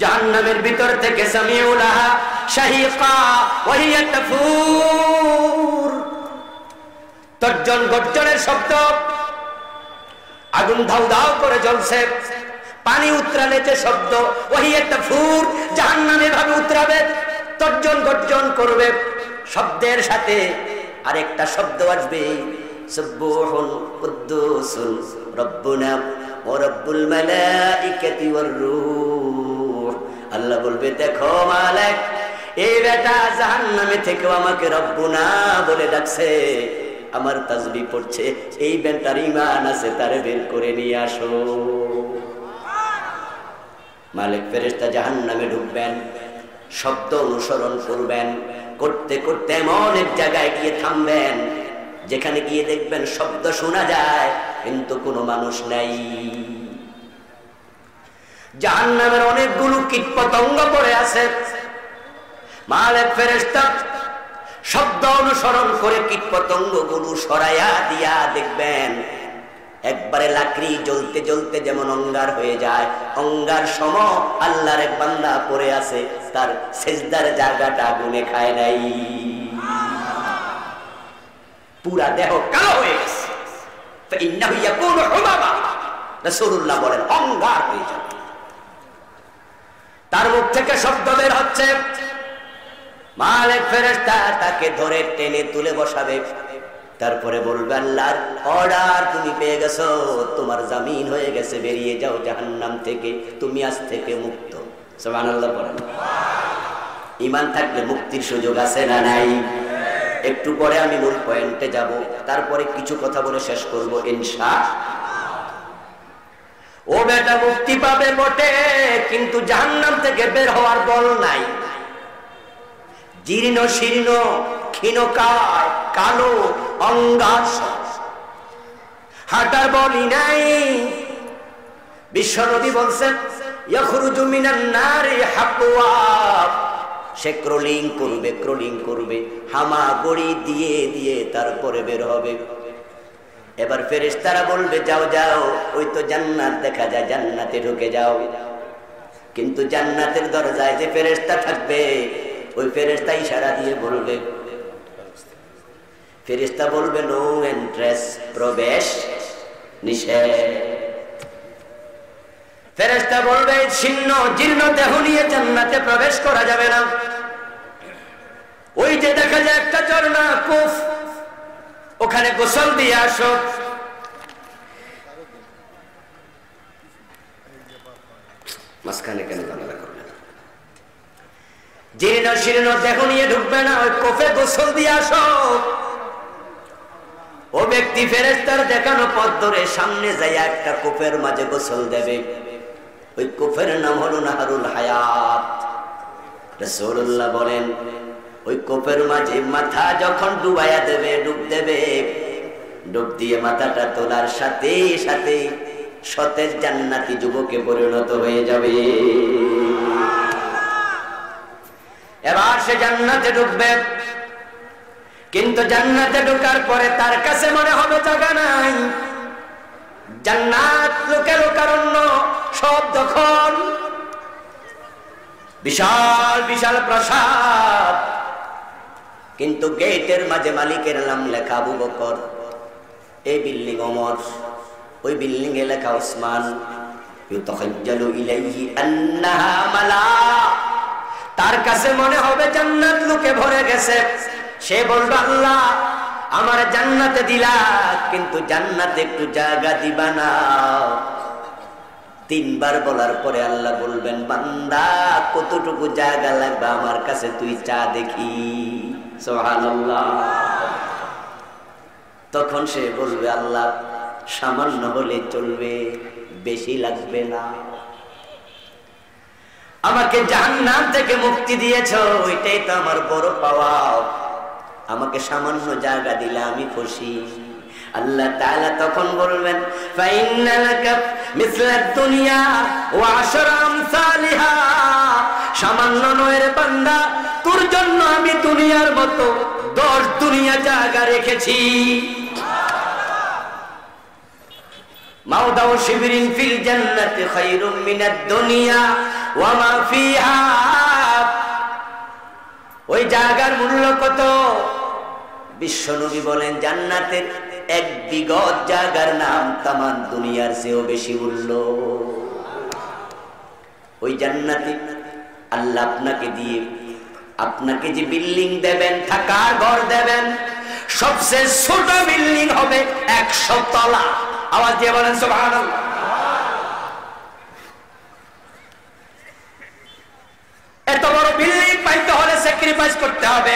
জাহান্নামের ভিতর থেকে সামিউলাহা শাহিকা ওয়া হিয়া তাফুর, তর্জন গর্জনের শব্দ। আগুন ধাউ ধাউ করে জ্বলছে, পানি উতরালে যে শব্দ, ওই একটা ফুর জাহান্নামে ভাবে উতরাবে, তর্জন গর্জন করবে, শব্দের সাথে আরেকটা শব্দ আসবে, সুবহুন কুদ্দুসুন রব্বুনা ওয়া রব্বুল মালাইকাতি ওয়ার রূহ। আল্লাহ বলবে, দেখো মালিক, এই বেটা জাহান্নামে থেকেও আমাকে রব্বুনা বলে ডাকছে, আমার তাসবিহ পড়ছে, এই বেটার ঈমান আছে, তারে বের করে নিয়ে আসো। মালিক ফেরেশতা জাহান্নামে ঢুকবেন, শব্দ অনুসরণ করবেন, করতে করতে এমন এক জায়গায় গিয়ে থামবেন যেখানে গিয়ে দেখবেন শব্দ শোনা যায় কিন্তু কোনো মানুষ নাই। জাহান্নামের অনেকগুলো কীটপতঙ্গ পড়ে আছে। মালিক ফেরেশতা শব্দ অনুসরণ করে কীটপতঙ্গগুলো সরাইয়া দিয়া দেখবেন একবারে লাকড়ি জ্বলতে জ্বলতে যেমন অঙ্গার হয়ে যায়, অঙ্গার সম আল্লাহর এক বান্দা পড়ে আছে, তার সেজদার জায়গাটা আগুনে খায় নাই, পুরা দেহ কালো হয়ে গেছে। ফাইন্নাহু ইয়াকুনু হুমামা, রাসূলুল্লাহ বলেন অঙ্গার হয়ে যাবে। তার মুখ থেকে শব্দ বের হচ্ছে, মালিক ফেরেশতা তাকে ধরে টেনে তুলে বসাবে, তারপরে বলবে আল্লাহর অর্ডার তুমি পেয়ে গেছো, তোমার জামিন হয়ে গেছে, বেরিয়ে যাও জাহান্নাম থেকে, তুমি আজ থেকে মুক্ত। সুবহানাল্লাহ বলেন। ঈমান থাকলে মুক্তির সুযোগ আছে না নাই? একটু পরে আমি মূল পয়েন্টে যাব, তারপরে কিছু কথা বলে শেষ করব ইনশাআল্লাহ। ও বেটা মুক্তি পাবে বটে, কিন্তু জাহান্নাম থেকে বের হওয়ার বল নাই। জীর্ণ শীর্ণ ক্ষীণকায় কালো অঙ্গাস, হাঁটার বলই নাই। বিশ্বনবী বলছেন ইয়াখরুজু মিনান নারি হাবওয়া, সে ক্রলিং করবে ক্রলিং করবে, হামাগুড়ি দিয়ে দিয়ে তারপরে বের হবে। এবার ফেরেশতারা বলবে যাও যাও, ওই তো জান্নাত দেখা যায়, জান্নাতে ঢুকে যাও। কিন্তু জান্নাতের দরজায় যে ফেরেশতা থাকবে, ওই ফেরেশতা ইশারা দিয়ে বলবে, ফেরেশতা বলবে নো এন্ট্রেস, প্রবেশ নিষেধ। ফেরেশতা বলবে শীর্ণ জীর্ণ দেহ নিয়ে জান্নাতে প্রবেশ করা যাবে না। ওই যে দেখা যায় একটা ঝর্ণা কুফ, ওখানে গোসল দিয়ে আসো। মাঝখানে কেন ঝামেলা করবে? জীর্ণ শীর্ণ দেহ নিয়ে ঢুকবে না, ওই কুফে গোসল দিয়ে আসো। ও ব্যক্তি ফেরেশতার দেখানো পথ ধরে সামনে যায় একটা কূপের মাঝে গোসল দেবে। ওই কূপের নাম হলো নাহরুল হায়াত। রাসূলুল্লাহ বলেন ওই কূপের মাঝে মাথা যখন ডুবাইয়া দেবে, ডুব দেবে, ডুব দিয়ে মাথাটা তোলার সাথে সাথে সতেজ জান্নাতি যুবকে পরিণত হয়ে যাবে। এবার সে জান্নাতে ঢুকবে, কিন্তু জান্নাতে ঢোকার পরে তার কাছে মনে হবে জায়গা নাই। জান্নাত লোকে লোকারণ্য, সব দখল, বিশাল বিশাল প্রাসাদ, কিন্তু গেটের মাঝে মালিকের নাম লেখা আবু বকর, এই বিল্ডিং ওমর, ওই বিল্ডিং এ লেখা ওসমান। ইউতাখাজ্জালু ইলাইহি আন্নাহা মালা, তার কাছে মনে হবে জান্নাত লোকে ভরে গেছে। সে বলবে আল্লাহ আমার জান্নাতে দিলা, কিন্তু জান্নাতে একটু জায়গা দিবা না। তিনবার বলার পরে আল্লাহ বলবেন বান্দা কতটুকু জায়গা লাগবে আমার কাছে তুই চা দেখি। সুবহানাল্লাহ। তখন সে বলবে আল্লাহ সামান্য হলে চলবে, বেশি লাগবে না। আমাকে জাহান্নাম থেকে মুক্তি দিয়েছো, ওইটাই তো আমার বড় পাওয়া। আমাকে সামান্য জায়গা দিলে আমি খুশি। আল্লাহ তাআলা তখন বলবেন ফাইন্না লাকা মিসলাদ দুনিয়া ওয়া আশরা আমসালিহা, সামান্য নয় রে বান্দা, তোর জন্য আমি দুনিয়ার মতো 10 দুনিয়া জায়গা রেখেছি। মাউদাউ শিবরিন ফিল জান্নাতি খায়রুম মিনাদ দুনিয়া ওয়া মা ফিহা, ওই জায়গার মূল্য কত? বিশ্বনবী বলেন জান্নাতের এক বিগত জায়গার নাম তামাম দুনিয়ার চেয়েও বেশি মূল্য। ওই জান্নাতে আল্লাহ আপনাকে দিয়ে, আপনাকে যে বিল্ডিং দেবেন, থাকার ঘর দেবেন, সবচেয়ে ছোট বিল্ডিং হবে 100 তলা। আওয়াজ দিয়ে বলেন সুবহানাল্লাহ। এত বড় বিল্ডিং পাইতে হলে স্যাক্রিফাইস করতে হবে,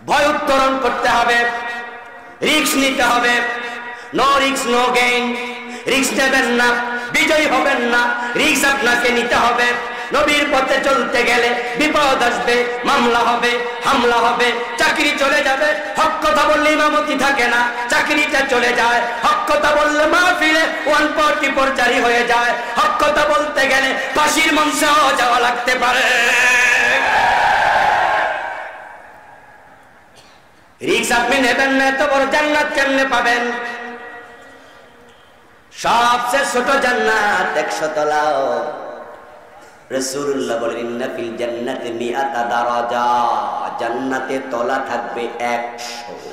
ভয় উত্তরণ করতে হবে, রিস্ক নিতে হবে। No risk no gain. Risk নেবেন না, বিজয়ী হবেন না, রিস্ক আপনাকে নিতে হবে। নবীর পথে চলতে গেলে বিপদ আসবে, মামলা হবে, হামলা হবে, চাকরি চলে যাবে। হক কথা বললে ইমামতি থাকে না, চাকরিটা চলে যায়। হক কথা বললে মাহফিলে 144 জারি হয়ে যায়। হক কথা বলতে গেলে ফাঁসির মঞ্চেও যাওয়া লাগতে পারে। রিস্ক আপনি নেবেন না, এত বড় জান্নাত কেমনে পাবেন? সবচেয়ে ছোট জান্নাত 100 তলা। রাসূলুল্লাহ বলেন ইন্না ফিল জান্নাতি মিআতা দারাজা, জান্নাতে তলা থাকবে 100।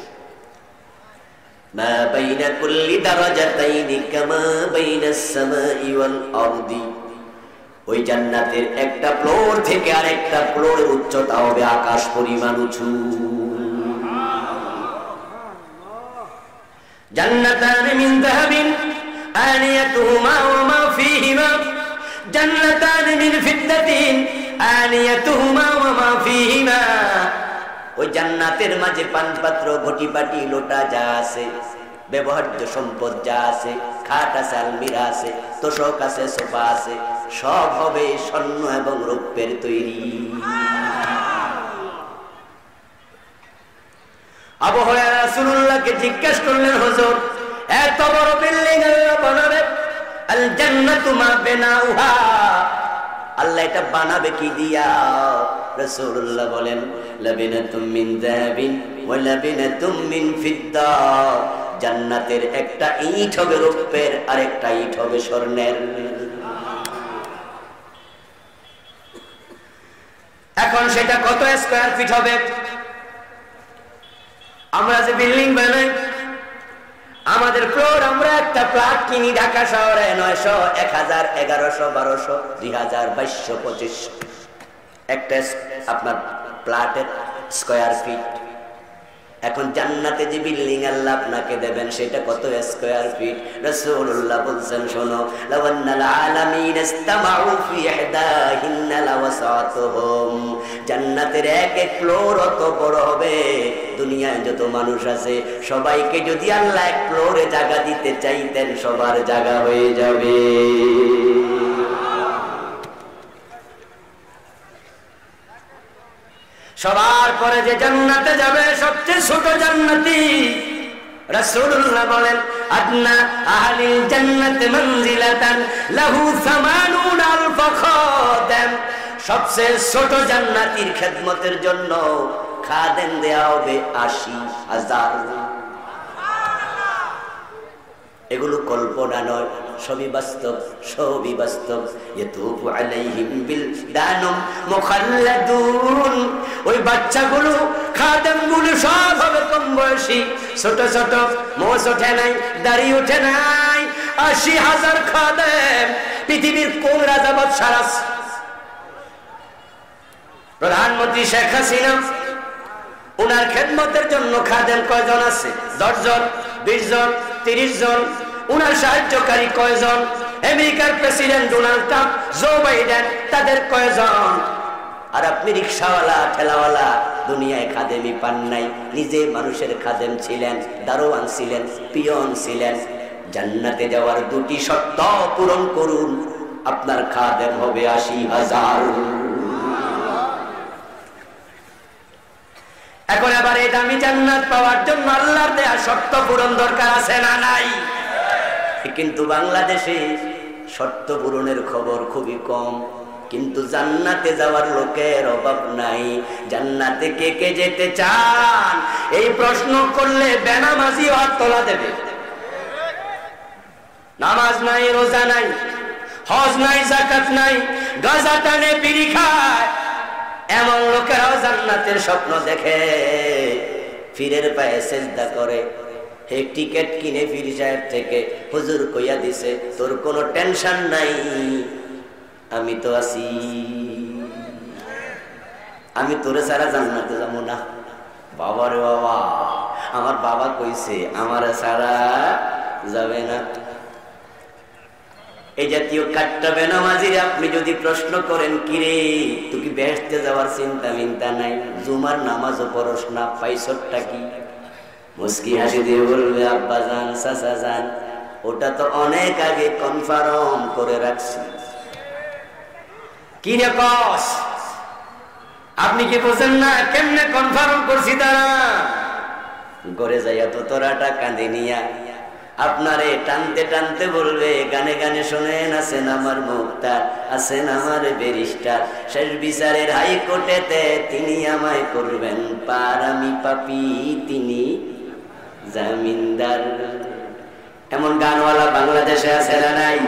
মা বাইনা কুল্লি দারাজাতাইনি কামা বাইনাস সামাই ওয়াল আরদি। ওই জান্নাতের একটা ফ্লোর থেকে আরেকটা ফ্লোরের উচ্চতা হবে আকাশ পরিমাণ উঁচু। জান্নাতান মিন যাহাবিন আনিয়াতুহুমা ওয়া মা ফীহিমা, জান্নাতান মিন ফিদ্দাতিন আনিয়াতুহুমা ওয়া মা ফীহিমা। ওই জান্নাতের মাঝে পানপাত্র, ঘটিবাটি, লোটা যা আছে, ব্যবহার্য সম্পদ যা আছে, খাট আছে, আলমিরা আছে, তোশক আছে, সোফা আছে, সব হবে স্বর্ণ এবং রৌপ্যের তৈরি। আবু হুরায়রা রাসূলুল্লাহকে জিজ্ঞেস করলেন, হুজুর এত বড় বিল্ডিং আল্লাহ বানাবে, আল জান্নাতু মা বিনাউহা, আল্লাহ এটা বানাবে কি দিয়া? রাসূলুল্লাহ বলেন লাবিনাতুম মিন যাহাবিন ওয়া লাবিনাতুম মিন ফিদ্দা, জান্নাতের একটা ইট হবে রৌপ্যের, আর একটা ইট হবে স্বর্ণের। এখন সেটা কত স্কয়ার ফিট হবে? আমরা যে বিল্ডিং বানাই, আমাদের ফ্লোর, আমরা একটা প্লট কিনি ঢাকা শহরে 900, 1000, 1100, 1200, 2000, 2200, 2500 একটা আপনার প্লটের স্কয়ার ফিট। এখন জান্নাতে যে বিল্ডিং আল্লাহ আপনাকে দেবেন সেটা কত স্কয়ার ফিট? রাসূলুল্লাহ বলেন, শোনো, লাওয়ান্নাল আলামিন ইসতামাউ ফি ইহদাহিন্না লাওয়াসাতুহুম, জান্নাতের এক এক ফ্লোর অত বড় হবে, দুনিয়ায় যত মানুষ আছে সবাইকে যদি আল্লাহ এক ফ্লোরে জায়গা দিতে চাইতেন সবার জায়গা হয়ে যাবে। সবার পরে যে জান্নাতে যাবে সবচেয়ে ছোট জান্নাতি, রাসূলুল্লাহ বলেন আদনা আহলিল জান্নাতি মানজিলাতান লাহু 80,000 খাদেম, সবচেয়ে ছোট জান্নাতীর খেদমতের জন্য খাদেম দেয়া হবে 80,000। এগুলো কল্পনা নয়, সবই বাস্তব, সবই বাস্তব। ইয়াতুফু আলাইহিম বিলদানুম মুখাল্লাদুন, ওই বাচ্চাগুলো, খাদেমগুলো সব হবে কম বয়সী, ছোট ছোট, মোষ ওঠে নাই, দাড়ি ওঠে নাই। 80,000 খাদেম। পৃথিবীর কোন রাজা বাদশাহ আছে? প্রধানমন্ত্রী শেখ হাসিনা, ওনার খেদমতের জন্য খাদেম কয়জন আছে? 10 জন, 20 জন, 30 জন। উনার সাহায্যকারী কয়জন? আমেরিকার president Donald Trump, Joe Biden, তাদের কয়জন? আর আপনি রিকশাওয়ালা, ঠেলাওয়ালা, দুনিয়ায় খাদেমি পান নাই, নিজে মানুষের খাদেম ছিলেন, দারোয়ান ছিলেন, পিয়ন ছিলেন। জান্নাতে যাওয়ার দুটি শর্ত পূরণ করুন, আপনার খাদেম হবে 80,000। এখন আবার এই দামি জান্নাত পাওয়ার জন্য আল্লাহর দেয়া শর্ত পূরণ দরকার আছে না নাই? কিন্তু বাংলাদেশে শর্ত পূরণের খবর খুবই কম, কিন্তু জান্নাতে যাওয়ার লোকের অভাব নাই। জান্নাতে কে কে যেতে চান এই প্রশ্ন করলে বেনামাজি হাত তোলা দেবে। নামাজ নাই, রোজা নাই, হজ নাই, যাকাত নাই, গাঁজা টানে, বিড়ি খায়, এমন লোকেরাও জান্নাতের স্বপ্ন দেখে, ফিরের পায়ে সেজদা করে, হে টিকেট কিনে পীর সাহেব থেকে হুজুর কইয়া দিছে তোর কোনো টেনশন নাই, আমি তো আছি, আমি তোরে ছাড়া জান্নাতে যাবো না। বাবা রে বাবা, আমার বাবা কইছে আমার ছাড়া যাবে না। এই জাতীয় কাট্টা বেনামাজিরে আপনি যদি প্রশ্ন করেন কিরে তুই কি বেহেশতে যাওয়ার চিন্তা মিন্তা নাই, জুমার নামাজও পড়স না, পাইছটা কি? মুস্কি হাসি দিয়ে বলবে আব্বা জান চাচা জান ওটা তো অনেক আগে কনফার্ম করে রাখছি। কি রে কস আপনি কি বোঝেন না কেমনে কনফার্ম করছি? তারা ঘরে যাইয়া তো তোরাটা কাঁদে নিয়া আপনারে টানতে টানতে বলবে গানে গানে শোনেন আছেন আমার মুক্তার, আছেন আমার ব্যারিস্টার, শেষ বিচারের হাইকোর্টেতে তিনি আমায় করবেন পার, আমি পাপী তিনি জামিনদার। এমন গানওয়ালা বাংলাদেশে আছে না নাই?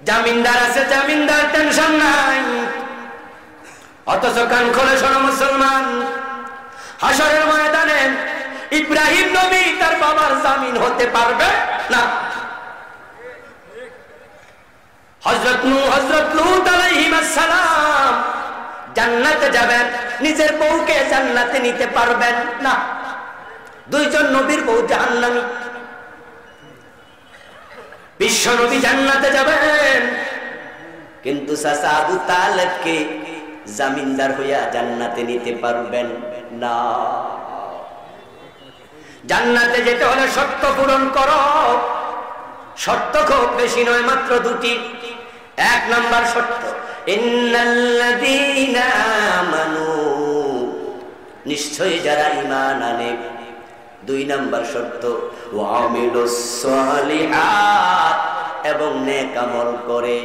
জামিনদার আছে, জামিনদার টেনশন নাই। অথচ কান খোলে শোনো মুসলমান, হাসরের ময়দানে ইব্রাহিম নবী তার বাবার জামিন হতে পারবে না। হযরত লূত আলাইহিস সালাম জান্নাতে যাবেন, নিজের বউকে জান্নাতে নিতে পারবেন না। দুইজন নবীর বউ জাহান্নামী। বিশ্ব নবী জান্নাতে যাবেন, কিন্তু চাচা আবু তালেবকে জামিনদার হইয়া জান্নাতে নিতে পারবেন না। জান্নাতে যেতে হলে শর্ত পূরণ করো। শর্ত খুব বেশি নয়, মাত্র দুটি। এক নাম্বার শর্ত ইন্নাল্লাযীনা আমানু, নিশ্চয়ই যারা ঈমান আনে। দুই নাম্বার শর্ত ওয়া আমিলুস সালিহাত, এবং নেক আমল করে।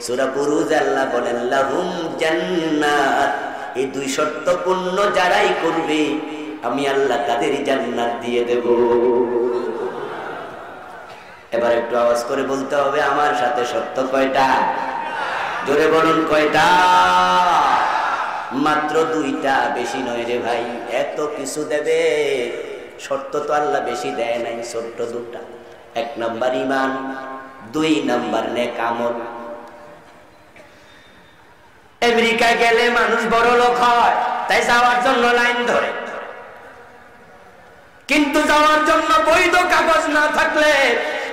সূরা বুরুজ আল্লাহ বলেন লাহুম জান্নাত, এই দুই শর্ত পূর্ণ যারাই করবে আমি আল্লাহ তাদেরই জান্নাত দিয়ে দেব। এবার একটু আওয়াজ করে বলতে হবে আমার সাথে, শর্ত কয়টা? জোরে বলুন কয়টা? মাত্র দুইটা, বেশি নয় রে ভাই। এত কিছু দেবে, শর্ত তো আল্লাহ বেশি দেয় নাই, ছোট্ট দুটা। এক নাম্বার ঈমান, দুই নাম্বার নেক আমল। আমেরিকা গেলে মানুষ বড় লোক হয়, তাই যাওয়ার জন্য লাইন ধরে, কিন্তু যাওয়ার জন্য বৈধ কাগজ না থাকলে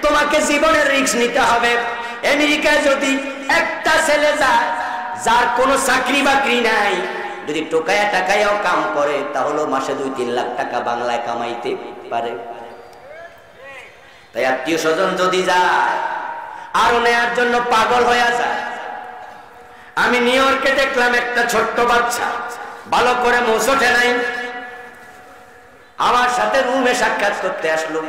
তোমাকে জীবনের রিস্ক নিতে হবে। আমেরিকায় যদি একটা ছেলে যায় যার কোনো চাকরি বাকরি নাই, যদি টোকায়া টাকায়াও কাম করে তাহলে মাসে 2-3 লাখ টাকা বাংলায় কামাইতে পারে। তাই আত্মীয় স্বজন যদি যায় আরো নেয়ার জন্য পাগল হয়ে যায়। আমি নিউ ইয়র্কে দেখলাম একটা ছোট্ট বাচ্চা ভালো করে মৌসুমে নাই, আমার সাথে রুমে সাক্ষাৎ করতে আসলো।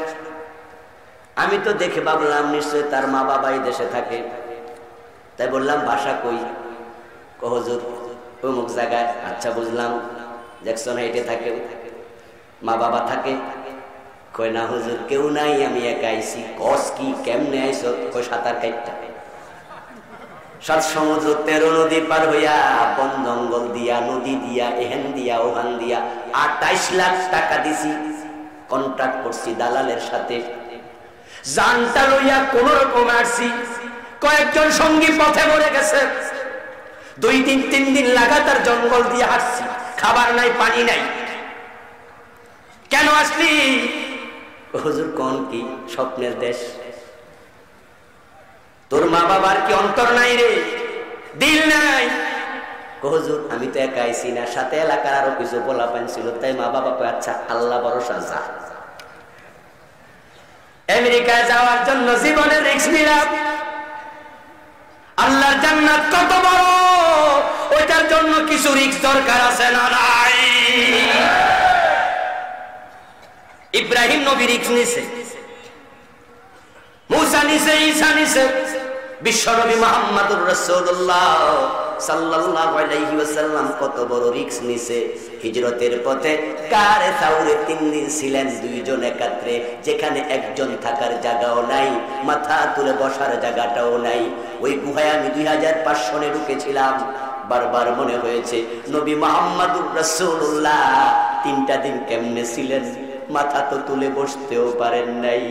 আমি তো দেখে ভাবলাম নিশ্চয় তার মা বাবা এই দেশে থাকে। তাই বললাম বাসা কই? হুজুর অমুক জায়গায়। আচ্ছা বুঝলাম, জ্যাকসন হাইটে থাকে। মা বাবা থাকে? কই না হুজুর কেউ নাই, আমি একা আইছি। কস কি, কেমনে আইছো? কই সাঁতার কাটতে। 7 সমুদ্র 13 নদী পার হইয়া, বন জঙ্গল দিয়া, নদী দিয়া, এহেন দিয়া ওহান দিয়া 28 লাখ টাকা দিছি, কন্ট্রাক্ট করছি দালালের সাথে। জানটা লইয়া কোন রকম আসছি। কয়েকজন সঙ্গী পথে মরে গেছে। 2 দিন 3 দিন লাগাতার জঙ্গল দিয়ে হাঁটছি, খাবার নাই পানি নাই। কেন আসলি? হুজুর কোন কি স্বপ্নের দেশ? তোর মা বাবার কি অন্তর নাই রে, দিল নাই? হুজুর আমি তো একা আইছি না, সাথে এলাকার আরো কিছু পোলাপান ছিল। তাই মা বাবা কয় আচ্ছা আল্লাহ ভরসা যা। আমেরিকায় যাওয়ার জন্য জীবনের রিস্ক নিলাম। আল্লাহর জান্নাত কত বড়, ওইটার জন্য কিছু রিস্ক দরকার আছে না নাই? ইব্রাহিম নবী রিস্ক নিছে, মুসা নিছে, ঈসা নিছে, বিশ্বনবী মুহাম্মদুর রাসূলুল্লাহ সাল্লাল্লাহু আলাইহি ওয়াসাল্লাম কত বড় রিস্ক নিছে। হিজরতের পথে কারে সাউরে 3 দিন ছিলেন 2 জন একাত্রে, যেখানে একজন থাকার জায়গাও নাই, মাথা তুলে বসার জায়গাটাও নাই। ওই গুহায় আমি 2500 সনে ঢুকেছিলাম। বারবার মনে হয়েছে নবী মুহাম্মদুর রাসূলুল্লাহ 3টা দিন কেমনে ছিলেন। মাথা তো তুলে বসতেও পারেন নাই।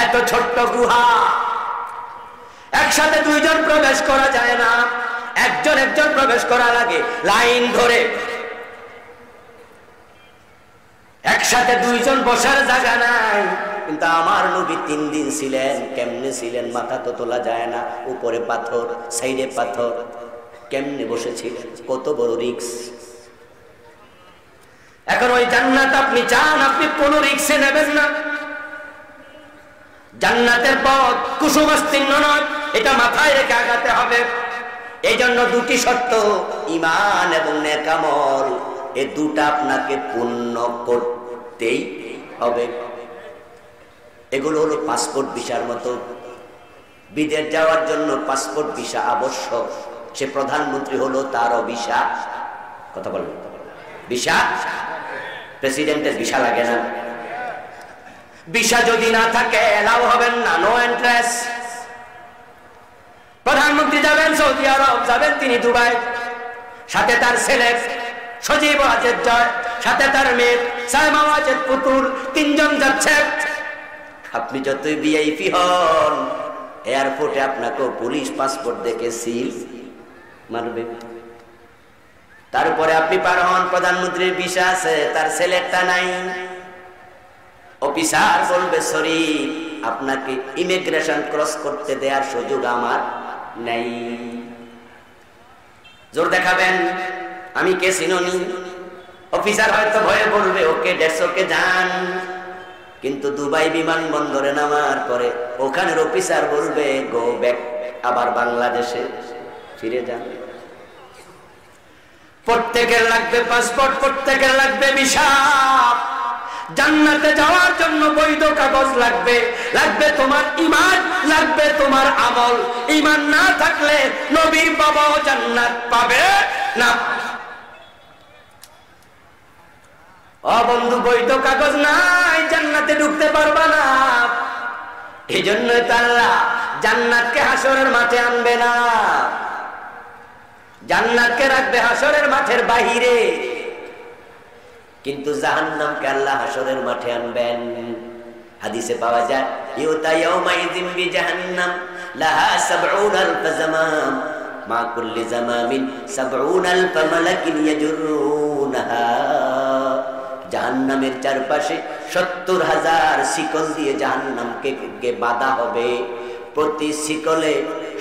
এত ছোট্ট গুহা, একসাথে দুইজন প্রবেশ করা যায় না, একজন একজন প্রবেশ করা লাগে লাইন ধরে। একসাথে দুইজন বসার জায়গা নাই। কিন্তু আমার নবী 3 দিন ছিলেন। কেমনে ছিলেন? মাথা তো তোলা যায় না, উপরে পাথর, সাইডে পাথর, কেমনে বসেছিলেন? কত বড় রিস্ক। এখন ওই জান্নাত আপনি চান, আপনি কোন রিস্কে নেবেন না। জান্নাতের পথ কুসুমাস্তীর্ণ নয়, এটা মাথায় রেখে আগাতে হবে। এই জন্য 2টি শর্ত, ঈমান এবং নেক আমল, এই 2টা আপনাকে পূর্ণ করতেই হবে। এগুলো হলো পাসপোর্ট ভিসার মতো। বিদেশ যাওয়ার জন্য পাসপোর্ট ভিসা আবশ্যক। সে প্রধানমন্ত্রী হলো, তারও ভিসা। কথা বলবেন? ভিসা, প্রেসিডেন্টের ভিসা লাগে না। ভিসা যদি না থাকে এলাও হবেন না, নো এন্ট্রেন্স। প্রধানমন্ত্রী যাবেন সৌদি আরব, যাবেন তিনি দুবাই, সাথে তার ছেলে সজীব ওয়াজেদ জয়, সাথে তার মেয়ে সাইমা ওয়াজেদ পুতুল, 3 জন যাচ্ছে। আপনি যতই ভিআইপি হন, এয়ারপোর্টে আপনাকে পুলিশ পাসপোর্ট দেখে সিল মারবে। তারপরে আপনি পার হন, প্রধানমন্ত্রীর ভিসা আছে, তার ছেলেরটা নাই। অফিসার বলবে সরি, আপনাকে ইমিগ্রেশন ক্রস করতে দেওয়ার সুযোগ আমার নাই। জোর দেখাবেন আমি কে চিনি। অফিসার হয়তো ভয়ে বলবে ওকে 150 কে যান। কিন্তু দুবাই বিমানবন্দরে নামার পরে ওখানের অফিসার বলবে গো ব্যাক, আবার বাংলাদেশে ফিরে যান। প্রত্যেকের লাগবে পাসপোর্ট, প্রত্যেকের লাগবে ভিসা। জান্নাতে যাওয়ার জন্য বৈধ কাগজ লাগবে, লাগবে তোমার ঈমান, লাগবে তোমার আমল। ঈমান না থাকলে নবীর বাবাও জান্নাত পাবে না। ও বন্ধু, বৈধ কাগজ নাই, জান্নাতে ঢুকতে পারবা না। এই জন্যই তো আল্লাহ জান্নাতকে হাসরের মাঠে আনবে না, জান্নাতকে রাখবে হাসরের মাঠের বাহিরে। কিন্তু জাহান্নামকে আল্লাহ হাসরের মাঠে আনবেন। হাদিসে পাওয়া যায় ইউতা ইয়াউমাইযিন বিজাহান্নাম লাহা ৭০,০০০ জামাম মা কুল্লি জামামিন ৭০,০০০ মালাকিন ইয়াজুরুনাহা। জাহান্নামের চারপাশে ৭০,০০০ শিকল দিয়ে জাহান্নামকে বাঁধা হবে। প্রতি শিকলে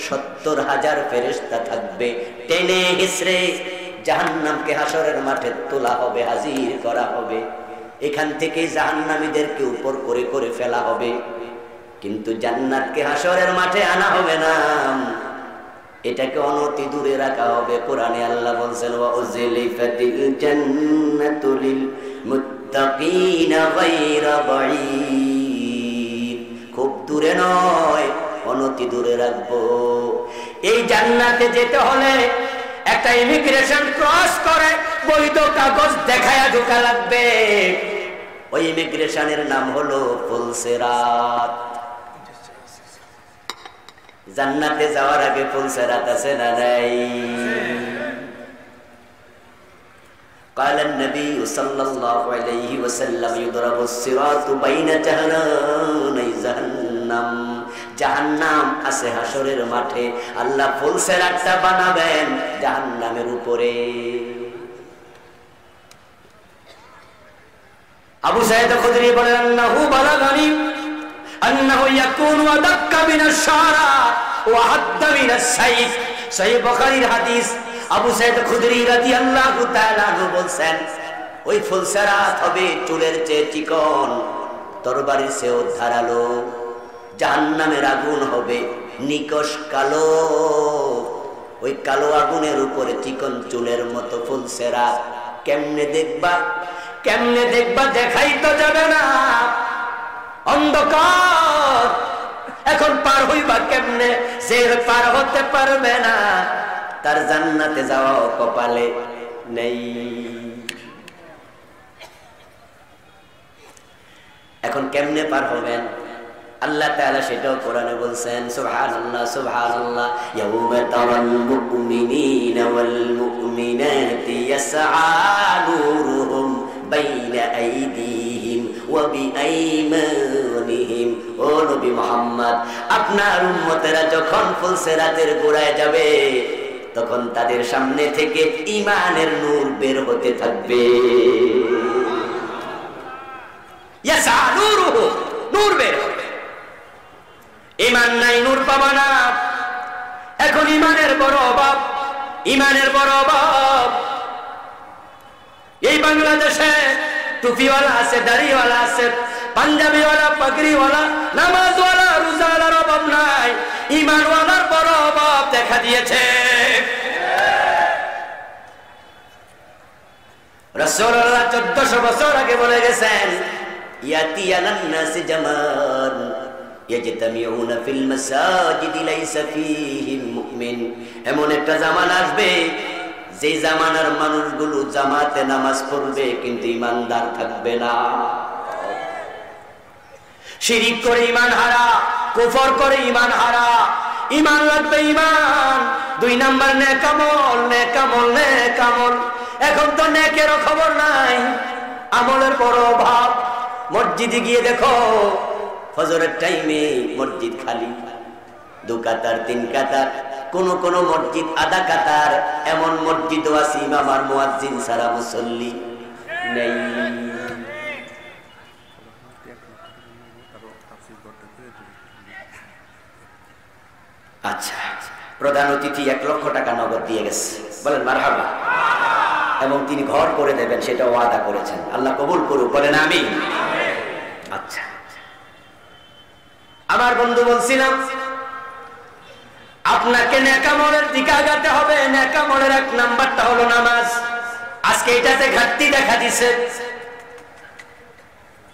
৭০,০০০ ফেরেশতা থাকবে। টেনে হিসড়ে জাহান্নামকে হাসরের মাঠে তোলা হবে, হাজির করা হবে। এখান থেকে জাহান্নামীদেরকে উপর করে করে ফেলা হবে। কিন্তু জান্নাতকে হাসরের মাঠে আনা হবে না, এটাকে অনতি দূরে রাখা হবে। কোরআনে আল্লাহ বলছেন ওয়া উযলিফাতিল জান্নাতু লিল মুত্তাকিনা গায়রা বাঈদ। খুব দূরে নয়, অনতি দূরে রাখবো। এই জান্নাতে যেতে হলে একটা ইমিগ্রেশন ক্রস করে বৈধ কাগজ দেখায়া ঢোকা লাগবে। ওই ইমিগ্রেশনের নাম হলো ফুলসিরাত। জান্নাতে যাওয়ার আগে ফুলসিরাত আছে না নাই? قال النبي صلى الله عليه وسلم يضرب الصراط بين جهنمي جهنم। জাহান্নাম আছে হাসরের মাঠে, আল্লাহ ফুলসিরাতটা বানাবেন জাহান্নামের উপরে। আবু সাঈদ খুদরি বলেন আন্নাহু বালাগানি আন্নাহু ইয়াকুনু আদাক্কা মিনাশ শারা ওয়া হাদ্দা মিনাস সাইফ। সহিহ বুখারীর হাদিস। আবু সাঈদ খুদরি রাদিয়াল্লাহু তাআলা আনহু বলেন ওই ফুলসিরাত হবে চুলের চেয়ে চিকন, তরবারির চেয়েও ধারালো। জাহান্নামের আগুন হবে নিকশ কালো। ওই কালো আগুনের উপরে চিকন চুলের মতো ফুলসিরাত। কেমনে দেখবা, কেমনে দেখবা? দেখাই তো যাবে না, অন্ধকার। এখন পার হইবা কেমনে? যে পার হতে পারবে না তার জান্নাতে যাওয়া কপালে নেই। এখন কেমনে পার হবেন? আল্লাহ তাআলা সেটাও কোরআনে বলছেন সুবহানাল্লাহ সুবহানাল্লাহ ইয়াউমা তারাল মুমিনিনা ওয়াল মুমিনাতি ইয়াসআ নূরুহুম বাইনা আইদিহিম ওয়া বিআইমানিহিম। ও নবী মুহাম্মদ, আপনার উম্মতেরা যখন ফুলসিরাতের গোড়ায় যাবে তখন তাদের সামনে থেকে ঈমানের নূর বের হতে থাকবে। ইয়াসা নূরুহু, নূর বের হবে। ঈমান নাই, নূর পাবা না। এখন ঈমানের বড় অভাব, ঈমানের বড় অভাব। এই বাংলাদেশে টুপিওয়ালা আছে, দাড়িওয়ালা আছে, পাঞ্জাবিওয়ালা, পাগড়িওয়ালা, নামাজওয়ালা, রোজাওয়ালার অভাব নাই, ঈমানওয়ালার বড় অভাব দেখা দিয়েছে। রাসূলুল্লাহ 1400 বছর আগে বলে গেছেন, ইয়াতিয়ানান নাসি জামান ইয়াজতামিউনা ফিল মাসাজিদি লাইসা ফীহিম মুমিন। এমন একটা জামানা আসবে যে জামানার মানুষগুলো জামাতে নামাজ পড়বে কিন্তু ঈমানদার থাকবে না। শিরিক করে ঈমান হারা, কুফর করে ঈমান হারা। ঈমান লাগবে, ঈমান। 2 নাম্বার নেক আমল, নেক আমল, নেক আমল। এখন তো নেকেরও খবর নাই, আমলের বড় অভাব। মসজিদে গিয়ে দেখো ফজরের টাইমে মসজিদ খালি, 2 কাতার 3 কাতার, কোন কোন মসজিদ আধা কাতার। এমন মসজিদও আছে ইমাম আর মুয়াজ্জিন ছাড়া মুসল্লি নেই। আচ্ছা, প্রধান অতিথি 1 লক্ষ টাকা নগদ দিয়ে গেছে, বলেন মারহাবা। এবং তিনি ঘর করে দেবেন সেটা ওয়াদা করেছেন, আল্লাহ কবুল করুক, বলেন আমিন। আচ্ছা, আমার বন্ধু বলছিলাম আপনাকে নেক আমলের দিকে আগাতে হবে। নেক আমলের 1 নাম্বারটা হলো নামাজ। আজকে এটাতে ঘাটতি দেখা দিছে।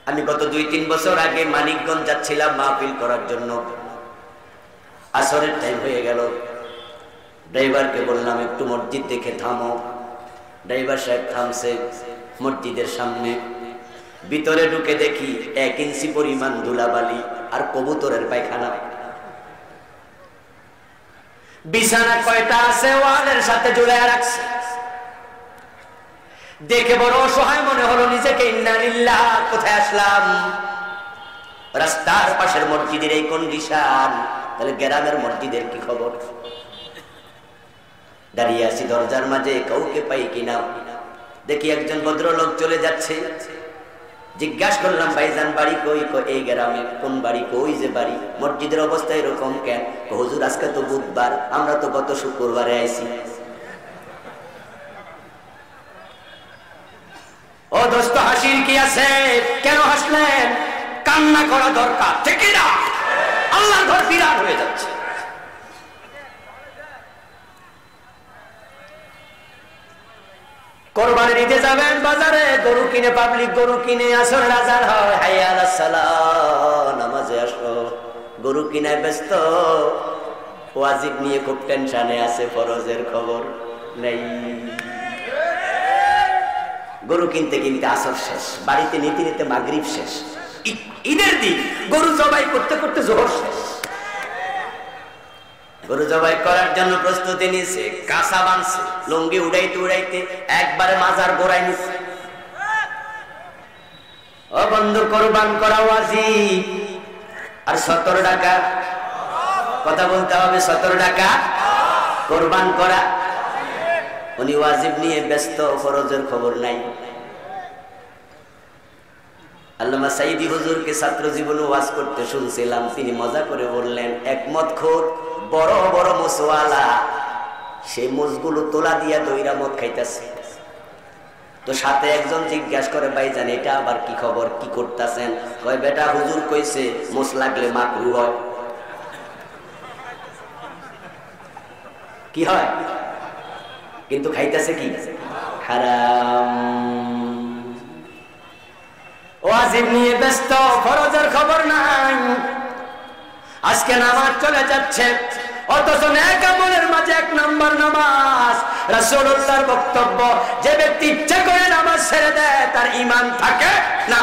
আমি গত 2-3 বছর আগে মানিকগঞ্জ যাচ্ছিলাম মাহফিল করার জন্য। আসরের টাইম হয়ে গেল, ড্রাইভারকে বললাম একটু মসজিদ দেখে থামো। ড্রাইভার সাহেব থামছে মসজিদের সামনে। ভিতরে ঢুকে দেখি 1 ইঞ্চি পরিমাণ ধুলাবালি আর কবুতরের পায়খানা। বিছানা কয়টা আছে ওয়ালের সাথে ঝুলাইয়া রাখছে। দেখে বড় অসহায় মনে হলো নিজেকে। ইন্না লিল্লাহ, কোথায় আসলাম? রাস্তার পাশের মসজিদের এই কন্ডিশন, তাহলে গ্রামের মসজিদের কি খবর? দাঁড়িয়ে আছি দরজার মাঝে, কাউকে পাই কিনা। দেখি একজন ভদ্রলোক চলে যাচ্ছে। জিজ্ঞাসা করলাম, ভাইজান বাড়ি কই? এই গ্রামে। কোন বাড়ি? কই যে বাড়ি। মসজিদের অবস্থা এরকম কেন? হুজুর আজকে তো বুধবার, আমরা তো গত শুক্রবারে আইছি। ও দোস্ত, হাসির কি আছে? কেন হাসলেন? কান্না করা দরকার, ঠিক না? আল্লাহর ঘর বিরাট হয়ে যাচ্ছে। কোরবানির ঈদে যাবেন বাজারে, গরু কিনে, পাবলিক গরু কিনে, আসরের আজান হয়, হাইয়া আলাস সালাহ, নামাজে আসো। গরু কিনায় ব্যস্ত, ওয়াজিব নিয়ে খুব টেনশনে আছে, ফরজের খবর নেই। গরু কিনতে কিনতে আসর শেষ, বাড়িতে নিতে নিতে মাগরিব শেষ। ঈদের দিন গরু জবাই করতে করতে জোহর শেষ। গরু জবাই করার জন্য প্রস্তুতি নিয়েছে, কাঁচা বানছে, লুঙ্গি উড়াইতে উড়াইতে একবারে মাজার গোড়ায় নিচ্ছে। ও বন্ধু, কোরবান করা ওয়াজিব। আর 17 টাকা, কথা বলতে হবে, 17 টাকা কোরবান করা। উনি ওয়াজিব নিয়ে ব্যস্ত, ফরজের খবর নাই। আল্লামা সাইদি হুজুরকে ছাত্র জীবনে ওয়াজ করতে শুনছিলাম, তিনি মজা করে বললেন, একমত খোর বড় বড় মুসওয়ালা, সেই মুসগুলো তোলা দিয়া দইরা মদ খাইতেছে। তো সাথে একজন জিজ্ঞাসা করে, ভাইজান এটা আবার কি খবর, কি করতেছেন? কয়, বেটা হুজুর কইছে মুস লাগলে মাকরু হয়। কি হয়? কিন্তু খাইতেছে কি? হারাম। ওয়াজিব নিয়ে ব্যস্ত, ফরজের খবর নাই। আজকে নামাজ চলে যাচ্ছে, অথচ নেক আমলের মাঝে 1 নাম্বার নামাজ। রাসূলুল্লাহর বক্তব্য, যে ব্যক্তি ইচ্ছা করে নামাজ ছেড়ে দেয় তার ঈমান থাকে না।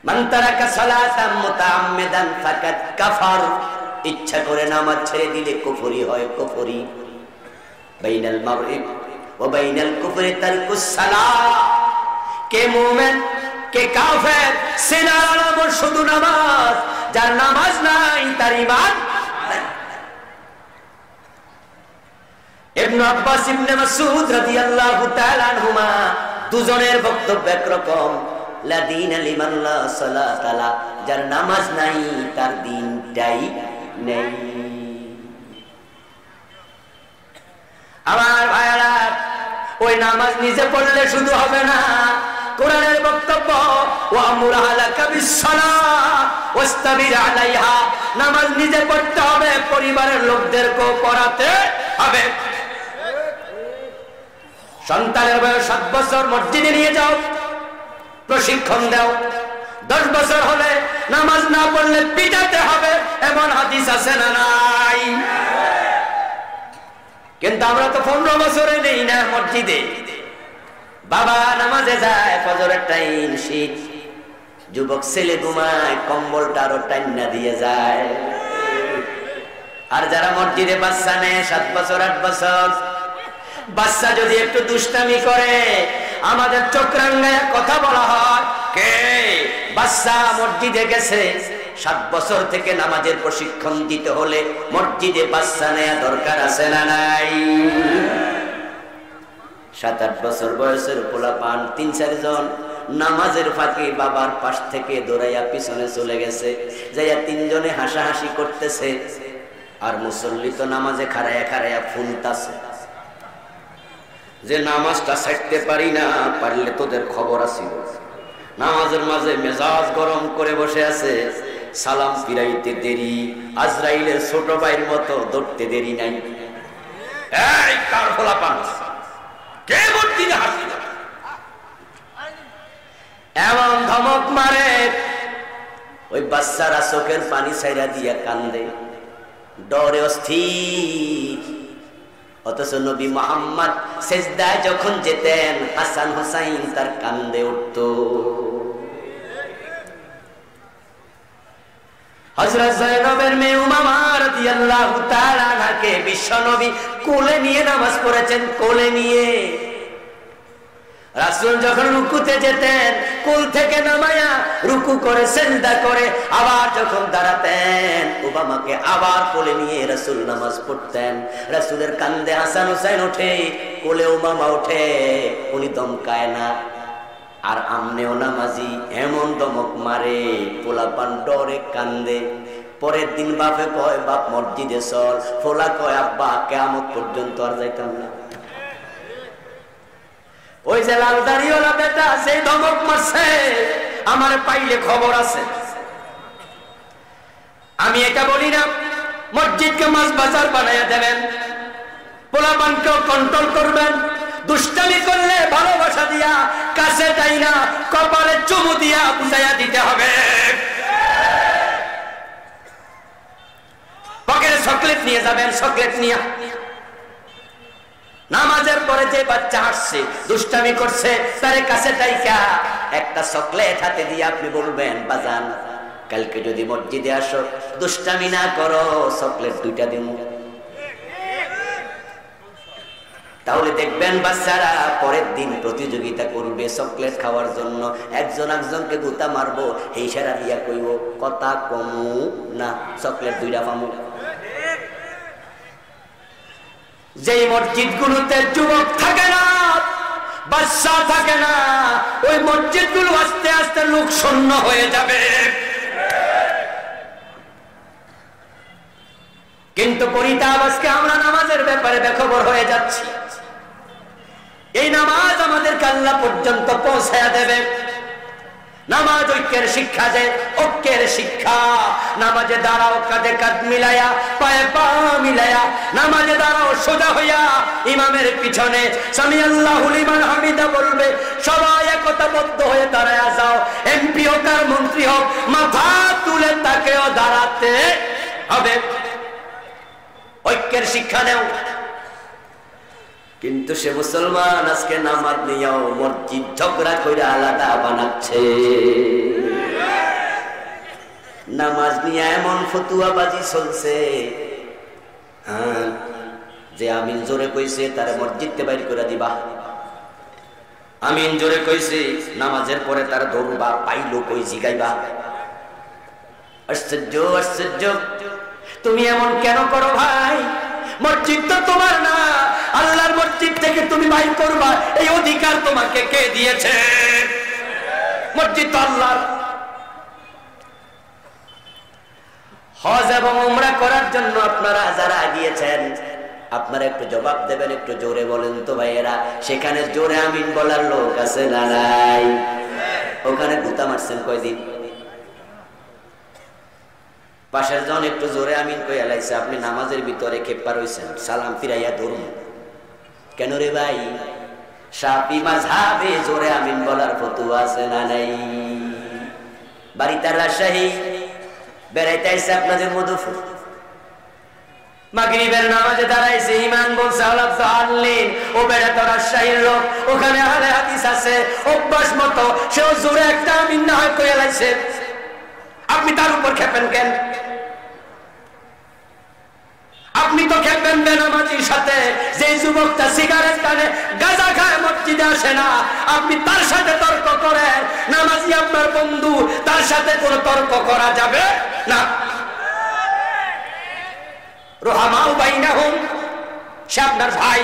মান তারাকা সালাতাম মুতাআম্মিদান ফাকাদ কাফার। ইচ্ছা করে নামাজ ছেড়ে দিলে কুফরি হয়, কুফরি। বাইনাল মাগরিব ওয়া বাইনাল কুফরি তারকুস সালাহ। কে মুমিন কে কাফের চেনার আলামত শুধু নামাজ। যার নামাজ নাই তার ঈমান নাই। ইবনে আব্বাস ইবনে মাসউদ রাদিয়াল্লাহু তাআলা আনহুমা দুজনের বক্তব্য একরকম, লা দীনা লিমান লা সালাতা লা, যার নামাজ নাই তার দিনটাই নেই। আমার ভাইরা, ওই নামাজ নিজে পড়লে শুধু হবে না, কোরআনের বক্তব্য ওয়ামুর আলাকা বিসসালাহ ওয়াস্তাবির আলাইহা, নামাজ নিজে পড়তে হবে, পরিবারের লোকদেরকেও পড়াতে হবে। সন্তানের বয়স 7 বছর মসজিদে নিয়ে যাও, প্রশিক্ষণ দাও। 10 বছর হলে নামাজ না পড়লে পিটাতে হবে, এমন হাদিস আছে না নাই? কিন্তু আমরা তো 15 বছরে নেই না মসজিদে। বাবা নামাজে যায়, ফজরের টাইম, শীত, যুবক ছেলে ঘুমায়, কম্বলটা আরো টাইনা দিয়ে যায়। আর যারা মসজিদে বাচ্চা নেয় 7 বছর 8 বছর, বাচ্চা যদি একটু দুষ্টামি করে আমাদের চোখ রাঙায় কথা বলা হয়, কে বাচ্চা মসজিদে গেছে। 7 বছর থেকে নামাজের প্রশিক্ষণ দিতে হলে মসজিদে বাচ্চা নেওয়া দরকার আছে না নাই? 7-8 বছর বয়সের পোলাপান 3-4 জন নামাজের ফাঁকে বাবার পাশ থেকে দৌড়াইয়া পিছনে চলে গেছে, যাইয়া 3 জনে হাসাহাসি করতেছে। আর মুসল্লি তো নামাজে খাড়াইয়া খাড়াইয়া ফুলতাছে যে নামাজটা ছাড়তে পারি না, পারলে তোদের খবর আছিল। নামাজের মাঝে মেজাজ গরম করে বসে আছে, সালাম ফিরাইতে দেরি, আজরাইলের ছোট ভাইয়ের মতো ধরতে দেরি নাই। এই কার পোলাপান, কে মসজিদে হাসছিল? এমন ধমক মারে, ওই বাচ্চারা চোখের পানি ছাইরা দিয়া কান্দে, ডরে অস্থির। অথচ নবী মুহাম্মদ সিজদায় যখন যেতেন, হাসান হুসাইন তার কান্দে উঠত। হযরত যায়েবের মেয়ে উমামা রাদিয়াল্লাহু তাআলা আনহাকে বিশ্বনবী কোলে নিয়ে নামাজ পড়েছেন, কোলে নিয়ে। রাসূল যখন রুকুতে যেতেন, কোল থেকে নামায়া রুকু করে সিজদা করে আবার যখন দাঁড়াতেন, উমামাকে আবার কোলে নিয়ে রাসূল নামাজ পড়তেন। রাসূলের কান্দে হাসান হুসাইন ওঠে, কোলে উমামা ওঠে, উনি দমকায় না। আর আমনেও নামাজি, এমন দমক মারে, পোলাপান ডরে কান্দে। পরের দিন বাপে কয়, বাপ মসজিদে চল। পোলা কয়, আব্বা কিয়ামত পর্যন্ত আর যাইতাম না। ওই যে লাল দাড়িওয়ালা বেটা, সেই ধমক মারছে, আমার পাইলে খবর আছে। আমি এটা বলি না মসজিদকে মাছ বাজার বানাইয়া দেবেন, পোলাপানকেও কন্ট্রোল করবেন। দুষ্টামি করলে ভালোবাসা দিয়া, কাছে যাই না, কপালে চুমু দিয়া বুঝাইয়া দিতে হবে। পকেটে চকলেট নিয়ে যাবেন, চকলেট নিয়ে। নামাজের পরে যে বাচ্চা হাসছে, দুষ্টামি করছে, তার কাছে যাইকা একটা চকলেট হাতে দিয়ে আপনি বলবেন, বাজান কালকে যদি মসজিদে আসো, দুষ্টামি না করো, চকলেট 2টা দিন। তাহলে দেখবেন বাচ্চারা পরের দিন প্রতিযোগিতা করবে চকলেট খাওয়ার জন্য। একজন একজনকে গুতা মারবো, এই সারা দিয়া কইব, কথা কমু না, চকলেট 2টা পামু। যেই মসজিদগুলোতে যুবক থাকে না, বাচ্চা থাকে না, ওই মসজিদগুলো আস্তে আস্তে লোক শূন্য হয়ে যাবে। কিন্তু পরিতাপ, আজকে আমরা নামাজের ব্যাপারে বেখবর হয়ে যাচ্ছি। এই নামাজ আমাদেরকে আল্লাহ পর্যন্ত পৌঁছায়া দেবে। নামাজ ঐক্যের শিক্ষা দেয়, ঐক্যের শিক্ষা। নামাজে দাঁড়াও কাঁধে কাঁধ মিলাইয়া, পায়ে পা মিলাইয়া, নামাজে দাঁড়াও সোজা হইয়া, ইমামের পিছনে সামি আল্লাহু লিমান হামিদা বলবে, সবাই একতাবদ্ধ হয়ে দাঁড়ায়া যাও। এমপি হোক আর মন্ত্রী হোক, মাথা তুলে তাকেও দাঁড়াতে হবে। ঐক্যের শিক্ষা নেও। কিন্তু সে মুসলমান আজকে নামাজ নিয়েও মসজিদ ঝগড়া করে আলাদা বানাচ্ছে। নামাজ নিয়ে এমন ফতুয়াবাজি চলছে, যে আমিন জোরে কইছে তারে মসজিদে বাইর করে দিবা, আমিন জোরে কইছে নামাজের পরে তার দৌড়বা, পাইলো কই জিগাইবা। আশ্চর্য আশ্চর্য, তুমি এমন কেন করো ভাই? মসজিদ তো তোমার না, আল্লাহর মসজিদ থেকে তুমি বাইর করবা এই অধিকার তোমাকে কে দিয়েছে? মসজিদ তো আল্লাহর। হজ এবং উমরা করার জন্য আপনারা যারা গিয়েছেন, আপনারা একটু জবাব দেবেন, একটু জোরে বলেন তো ভাইয়েরা, সেখানে জোরে আমিন বলার লোক আছে না নাই? ওখানে গুতা মারছেন কয়দিন? পাশের জন একটু জোরে আমিন কইয়া লাইছে, আপনি নামাজের ভিতরে খেপা রইছেন, সালাম ফিরাইয়া ধরুন। কেন রে ভাই? শাফি মাযহাবে জোরে আমিন বলার ফতোয়া আছে না নাই? বাড়িতে রাজশাহী, বেড়াইতে আইছে আপনাদের মধুপুর, মাগরিবের নামাজে দাঁড়াইছে, ইমাম বলছে আলাপ তো আনলেন, ও বেড়া তো রাজশাহীর লোক, ওখানে আহলে হাদিস আছে, অভ্যাস মতো সেও জোরে একটা আমিন না হয় কইয়া লাইছে, আপনি তার উপর খেপেন কেন? আপনি তো খেপেন বেনামাজির সাথে, যে যুবকটা সিগারেট টানে গাঁজা খায় মসজিদে আসে না, আপনি তার সাথে তর্ক করেন। নামাজি আপনার বন্ধু, তার সাথে কোনো তর্ক করা যাবে না। রোহামাউ বাইনাহুম, সে আপনার ভাই,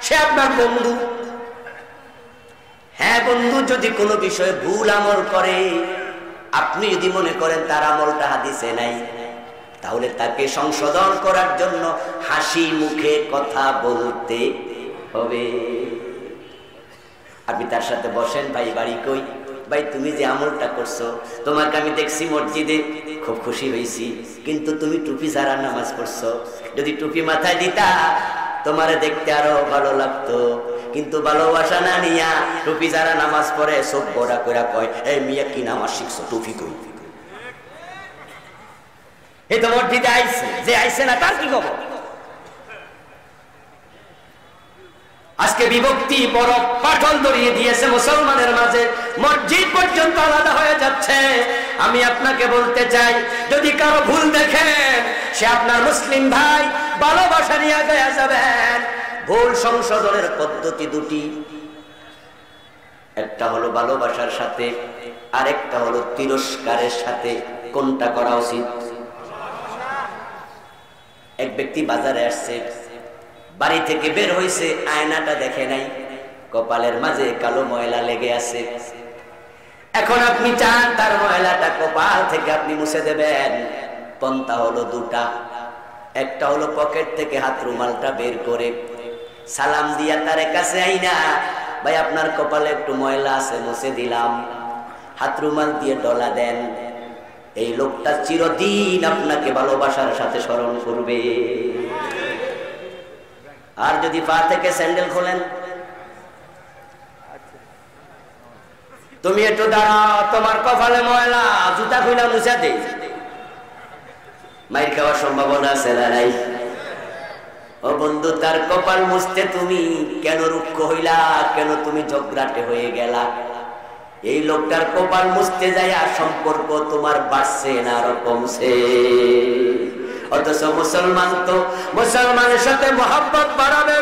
সে আপনার বন্ধু। হ্যাঁ বন্ধু, যদি কোনো বিষয়ে ভুল আমল করে, আপনি যদি মনে করেন তার আমলটা হাদিসে নাই, তাহলে তাকে সংশোধন করার জন্য হাসি মুখে কথা বলতে হবে। আপনি তার সাথে বসেন, ভাই বাড়ি কই? ভাই তুমি যে আমলটা করছো, তোমাকে আমি দেখছি মসজিদে, খুব খুশি হয়েছি, কিন্তু তুমি টুপি ছাড়া নামাজ পড়ছো, যদি টুপি মাথায় দিতা তোমারে দেখতে আরো ভালো লাগতো, কিন্তু ভালোবাসা না নিয়া টুপি ছাড়া নামাজ পড়ে সব বড়া করে কয়, এই মিয়া কি নামাজ শিখছো, টুপি কই? এই তো মসজিদে আইছে, যে আইছে না তার কি খবর? আজকে বিভক্তি বড় পাটল ধরিয়ে দিয়েছে মুসলমানের মাঝে, মসজিদ পর্যন্ত আলাদা হয়ে যাচ্ছে। আমি আপনাকে বলতে চাই, যদি কারো ভুল দেখেন, সে আপনার মুসলিম ভাই, ভালোবাসা নিয়ে আগায়া যাবেন। ভুল সংশোধনের পদ্ধতি দুটি, একটা হলো ভালোবাসার সাথে, আরেকটা হলো তিরস্কারের সাথে। কোনটা করা উচিত? এক ব্যক্তি বাজারে আসছে, বাড়ি থেকে বের হইছে, আয়নাটা দেখে নাই, কপালের মাঝে কালো ময়লা লেগে আছে। এখন আপনি চান তার ময়লাটা কপাল থেকে আপনি মুছে দেবেন। পন্থা হলো দুটা, একটা হলো পকেট থেকে হাত রুমালটা বের করে সালাম দিয়া তার কাছে আইনা, ভাই আপনার কপালে একটু ময়লা আছে, মুছে দিলাম, হাত রুমাল দিয়ে ডলা দেন। এই লোকটা চিরদিন আপনাকে ভালোবাসার সাথে স্মরণ করবে। আর যদি পা থেকে স্যান্ডেল খোলেন, তুমি একটু দাঁড়াও, তোমার কপালে ময়লা, জুতা খুলে মুছে দে, মাইর খাওয়ার সম্ভাবনা আছে না নাই? ও বন্ধু, তার কপাল মুছতে তুমি কেন রুক্ষ হইলা? কেন তুমি ঝগড়াটে হয়ে গেলা? এই লোকটার কপাল মুছতে যায় আর সম্পর্ক তোমার বাড়ছে না আরো কমছে। অথচ মুসলমান তো মুসলমানের সাথে মহব্বত বাড়াবে।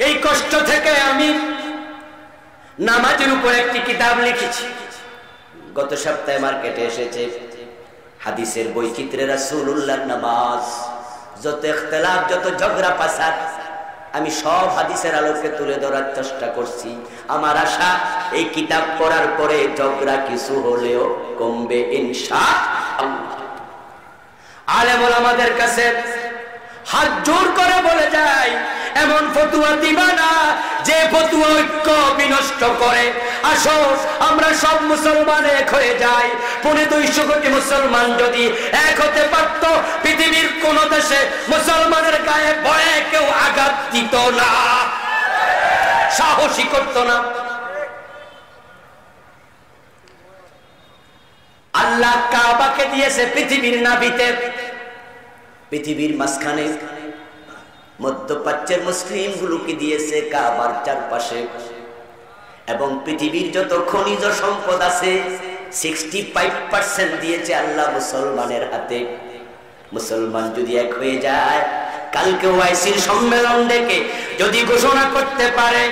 এই কষ্ট থেকে আমি নামাজের উপর একটি কিতাব লিখেছি, গত সপ্তাহে মার্কেটে এসেছে। হাদিসের বৈচিত্র্যে রাসূলুল্লাহর নামাজ, যত ইখতিলাফ, যত ঝগড়া ফাসাদ, আমি সব হাদিসের আলোকে তুলে ধরার চেষ্টা করছি। আমার আশা এই কিতাব পড়ার পরে ঝগড়া কিছু হলেও কমবে ইনশাআল্লাহ। আলেম ওলামাদের কাছে হাত জোর করে বলে যায়, এমন ফতুয়া দিবা না যে ফতুয়া ঐক্য বিনষ্ট করে। আসো আমরা সব মুসলমান এক হয়ে যাই। 250 কোটি মুসলমান যদি এক হতে পারত, পৃথিবীর কোন দেশে মুসলমানের গায়ে ভয়ে কেউ আঘাত দিত না, সাহসী করত না। আল্লাহ কাবাকে দিয়েছে পৃথিবীর নাভিতে, পৃথিবীর মাঝখানে। মধ্যপ্রাচ্যের মুসলিম গুলোকে দিয়েছে কাবার চারপাশে। এবং পৃথিবীর যত খনিজ সম্পদ আছে 65% দিয়েছে আল্লাহ মুসলমানের হাতে। মুসলমান যদি এক হয়ে যায়, কালকে ওআইসির সম্মেলন ডেকে যদি ঘোষণা করতে পারে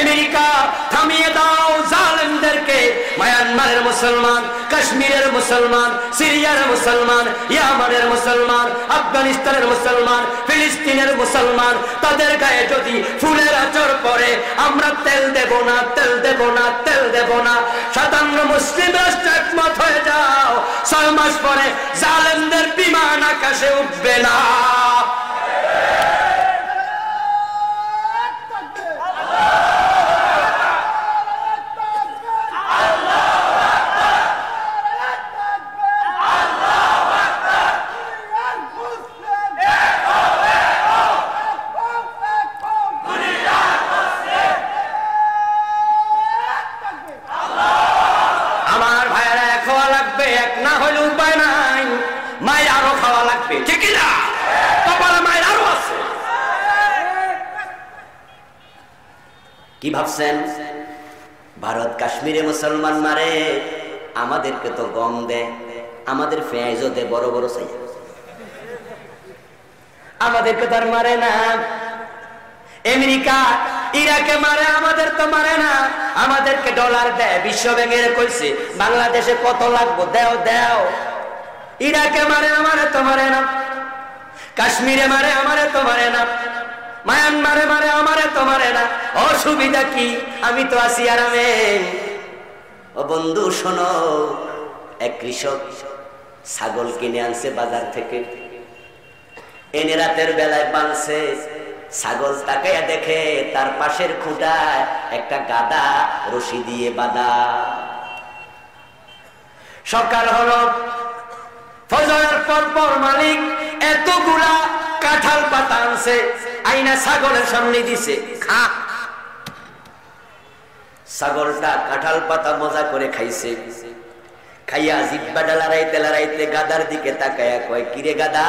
আমেরিকা থামিয়ে দাও জালেমদেরকে, মায়ানমারের মুসলমান, কাশ্মীরের মুসলমান, সিরিয়ার মুসলমান, ইয়ামানের মুসলমান, আফগানিস্তানের মুসলমান, ফিলিস্তিনের মুসলমান, তাদের গায়ে যদি ফুলের আঁচড় পড়ে আমরা তেল দেব না, তেল দেব না, তেল দেব না। 57 মুসলিম রাষ্ট্র একমত হয়ে যাও, 6 মাস পরে জালেমদের বিমান আকাশে উঠবে না। কি ভাবছেন ভারত কাশ্মীরে মুসলমান মারে, আমাদেরকে তো গম দেয়, আমাদের পেঁয়াজও দেয় বড় বড় সাইজ, আমাদেরকে তার মারে না। আমেরিকা ইরাকে মারে, আমাদের তো মারে না, আমাদেরকে ডলার দেয়। বিশ্ব ব্যাংকের কইছে বাংলাদেশে কত লাগবে দেও দেও। ইরাকে মারে, আমারে তো মারে না। কাশ্মীরে মারে, আমারে তো মারে না। মায়ানমারে মারে, আমারে তো মারে না। অসুবিধা কি? আমি তো আছি আরামে। ও বন্ধু শোনো, এক কৃষক ছাগল কিনে আনছে বাজার থেকে, এনে রাতের বেলায় বাঁধছে। ছাগল তাকাইয়া দেখে তার পাশের খুঁটায় একটা গাদা রশি দিয়ে বাঁধা। সকাল হলো, ফজরের পর মালিক এতগুলা কাঁঠাল পাতা আনছে, আইনা ছাগলের সামনে দিছে, খা। ছাগলটা কাঁঠাল পাতা মজা করে খাইছে। খাইয়া জিব্বাটা লড়াইতে লড়াইতে গাদার দিকে তাকায়া কয়, কিরে গাদা,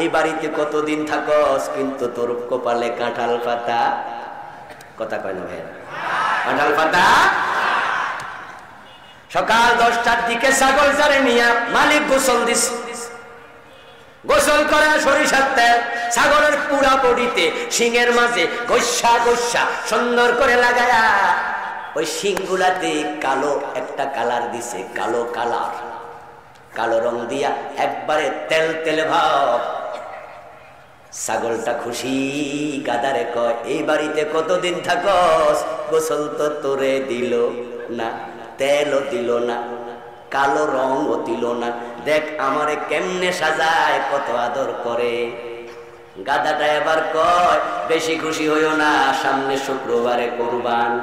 এই বাড়িতে কতদিন থাকস, কিন্তু তোর কপালে কাঁঠাল পাতা। কথা কয় না ভাই, কাঁঠাল পাতা। সকাল 10টার দিকে ছাগল চারে নিয়া মালিক গোসল দিছে। গোসল করে সরিষার তেল ছাগলের পুরা বডিতে শিঙের মাঝে গোসা গোসা সুন্দর করে লাগায়া ওই শিংগুলাতে কালো একটা কালার দিছে, কালো কালার, কালো রং দিয়া একবারে তেল তেলে ভাব। ছাগলটা খুশি, গাদারে কয়, এই বাড়িতে কতদিন থাকস, গোসল তো তোরে দিল না, তেলও দিল না, কালো রঙও দিল না, দেখ আমারে কেমনে সাজায়, কত আদর করে। গাদাটা এবার কয়, বেশি খুশি হইও না, সামনে শুক্রবারে কুরবান।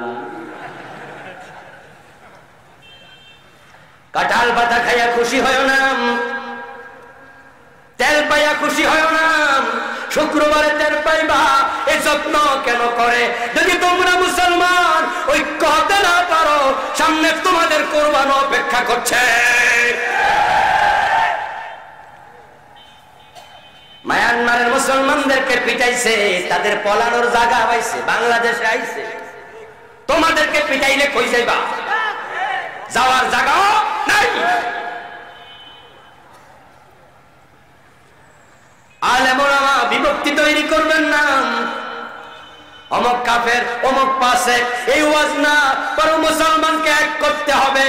কাঁঠাল পাতা খাইয়া খুশি হইও না, তেল পাইয়া খুশি হইও না, শুক্রবারে তেল পাইবা। এই যত্ন কেন করে? যদি তোমরা মুসলমান ঐক্য হতে না পারো, সামনে তোমাদের কুরবান অপেক্ষা করছে। মায়ানমারের মুসলমানদেরকে পিটাইছে, তাদের পলানোর জায়গা পাইছে, বাংলাদেশে আইছে। তোমাদেরকে পিটাইলে কই যাইবা? যাওয়ার জায়গা নাই। আলেম ওলামা বিভক্তি তৈরি করবেন না। অমুক কাফের, অমুক পাশে, এই ওয়াজ না, বরং মুসলমানকে এক করতে হবে।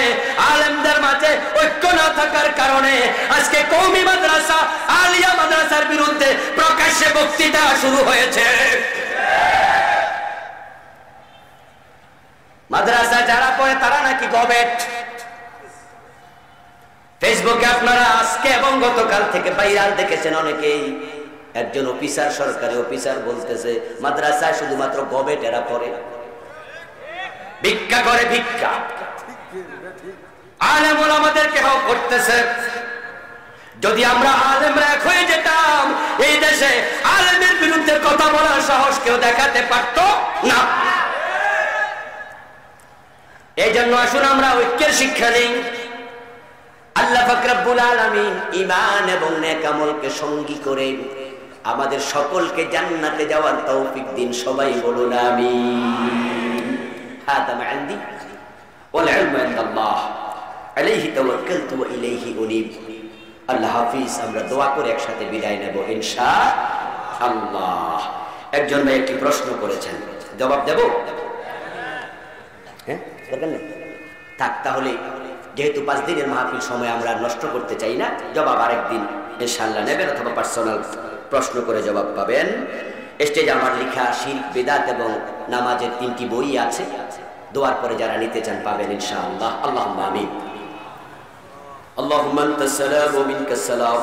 আলেমদের মাঝে ঐক্য না থাকার কারণে আজকে কওমি মাদ্রাসা, আলিয়া মাদ্রাসার বিরুদ্ধে প্রকাশ্যে বক্তৃতা শুরু হয়েছে। মাদ্রাসা যারা পড়ে তারা নাকি গবেট। ফেসবুকে আপনারা আজকে এবং গতকাল থেকে ভাইরাল দেখেছেন অনেকেই। একজন অফিসার, সরকারি অফিসার বলতেছে মাদ্রাসায় শুধুমাত্র গবেটেরা পড়ে, ভিক্ষা করে, ভিক্ষা। আলেম ওলামাদেরকে হক করতেছে। যদি আমরা আলেমরা এক হয়ে যেতাম, এই দেশে আলেমের বিরুদ্ধে কথা বলার সাহস কেউ দেখাতে পারত না। এই জন্য আসুন আমরা ঐক্যের শিক্ষা নেই। আল্লাহ পাক রব্বুল আলামিন ঈমান এবং নেক আমলকে সঙ্গী করে আমাদের সকলকে জান্নাতে যাওয়ার তৌফিক দিন। সবাই বলুন আমিন। হাদা মা ইনদি ওয়াল ইলমু ইনদাল্লাহ আলাইহি তাওয়াক্কালতু ওয়া ইলাইহি উনীব। আল্লাহ হাফেজ। আমরা দোয়া করে একসাথে বিদায় নেব ইনশাআল্লাহ। আল্লাহ। একজন ভাই একটি প্রশ্ন করেছেন, জবাব দেব? হ্যাঁ, দরকার নেই, থাক তাহলে। যেহেতু 5 দিনের মাহফিল, সময় আমরা নষ্ট করতে চাই না, জবাব আরেকদিন ইনশাআল্লাহ নেবেন, অথবা পার্সোনাল প্রশ্ন করে জবাব পাবেন। স্টেজে আমার লেখা শিরক, বিদআত এবং নামাজের 3টি বই আছে। দোয়ার পরে যারা নিতে চান পাবেন ইনশাআল্লাহ। আল্লাহুম্মা আমিন। আল্লাহুম্মা আনতাস সালাম ওয়া মিনকাস সালাম।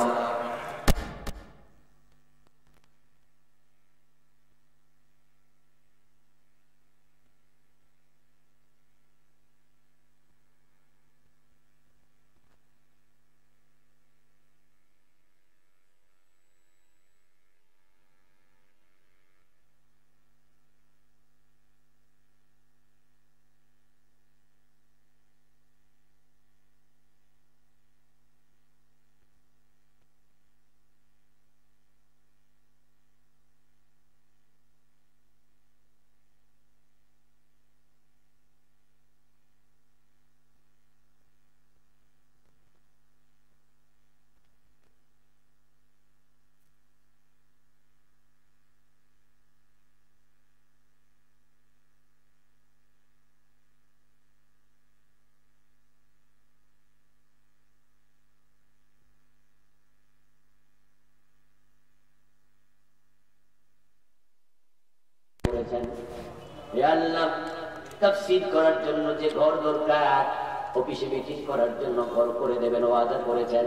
হে আল্লাহ, তাফসীর করার জন্য যে ঘর দরকার, অফিসে মিটিং করার জন্য ঘর করে দেবেন ওয়াদা করেছেন।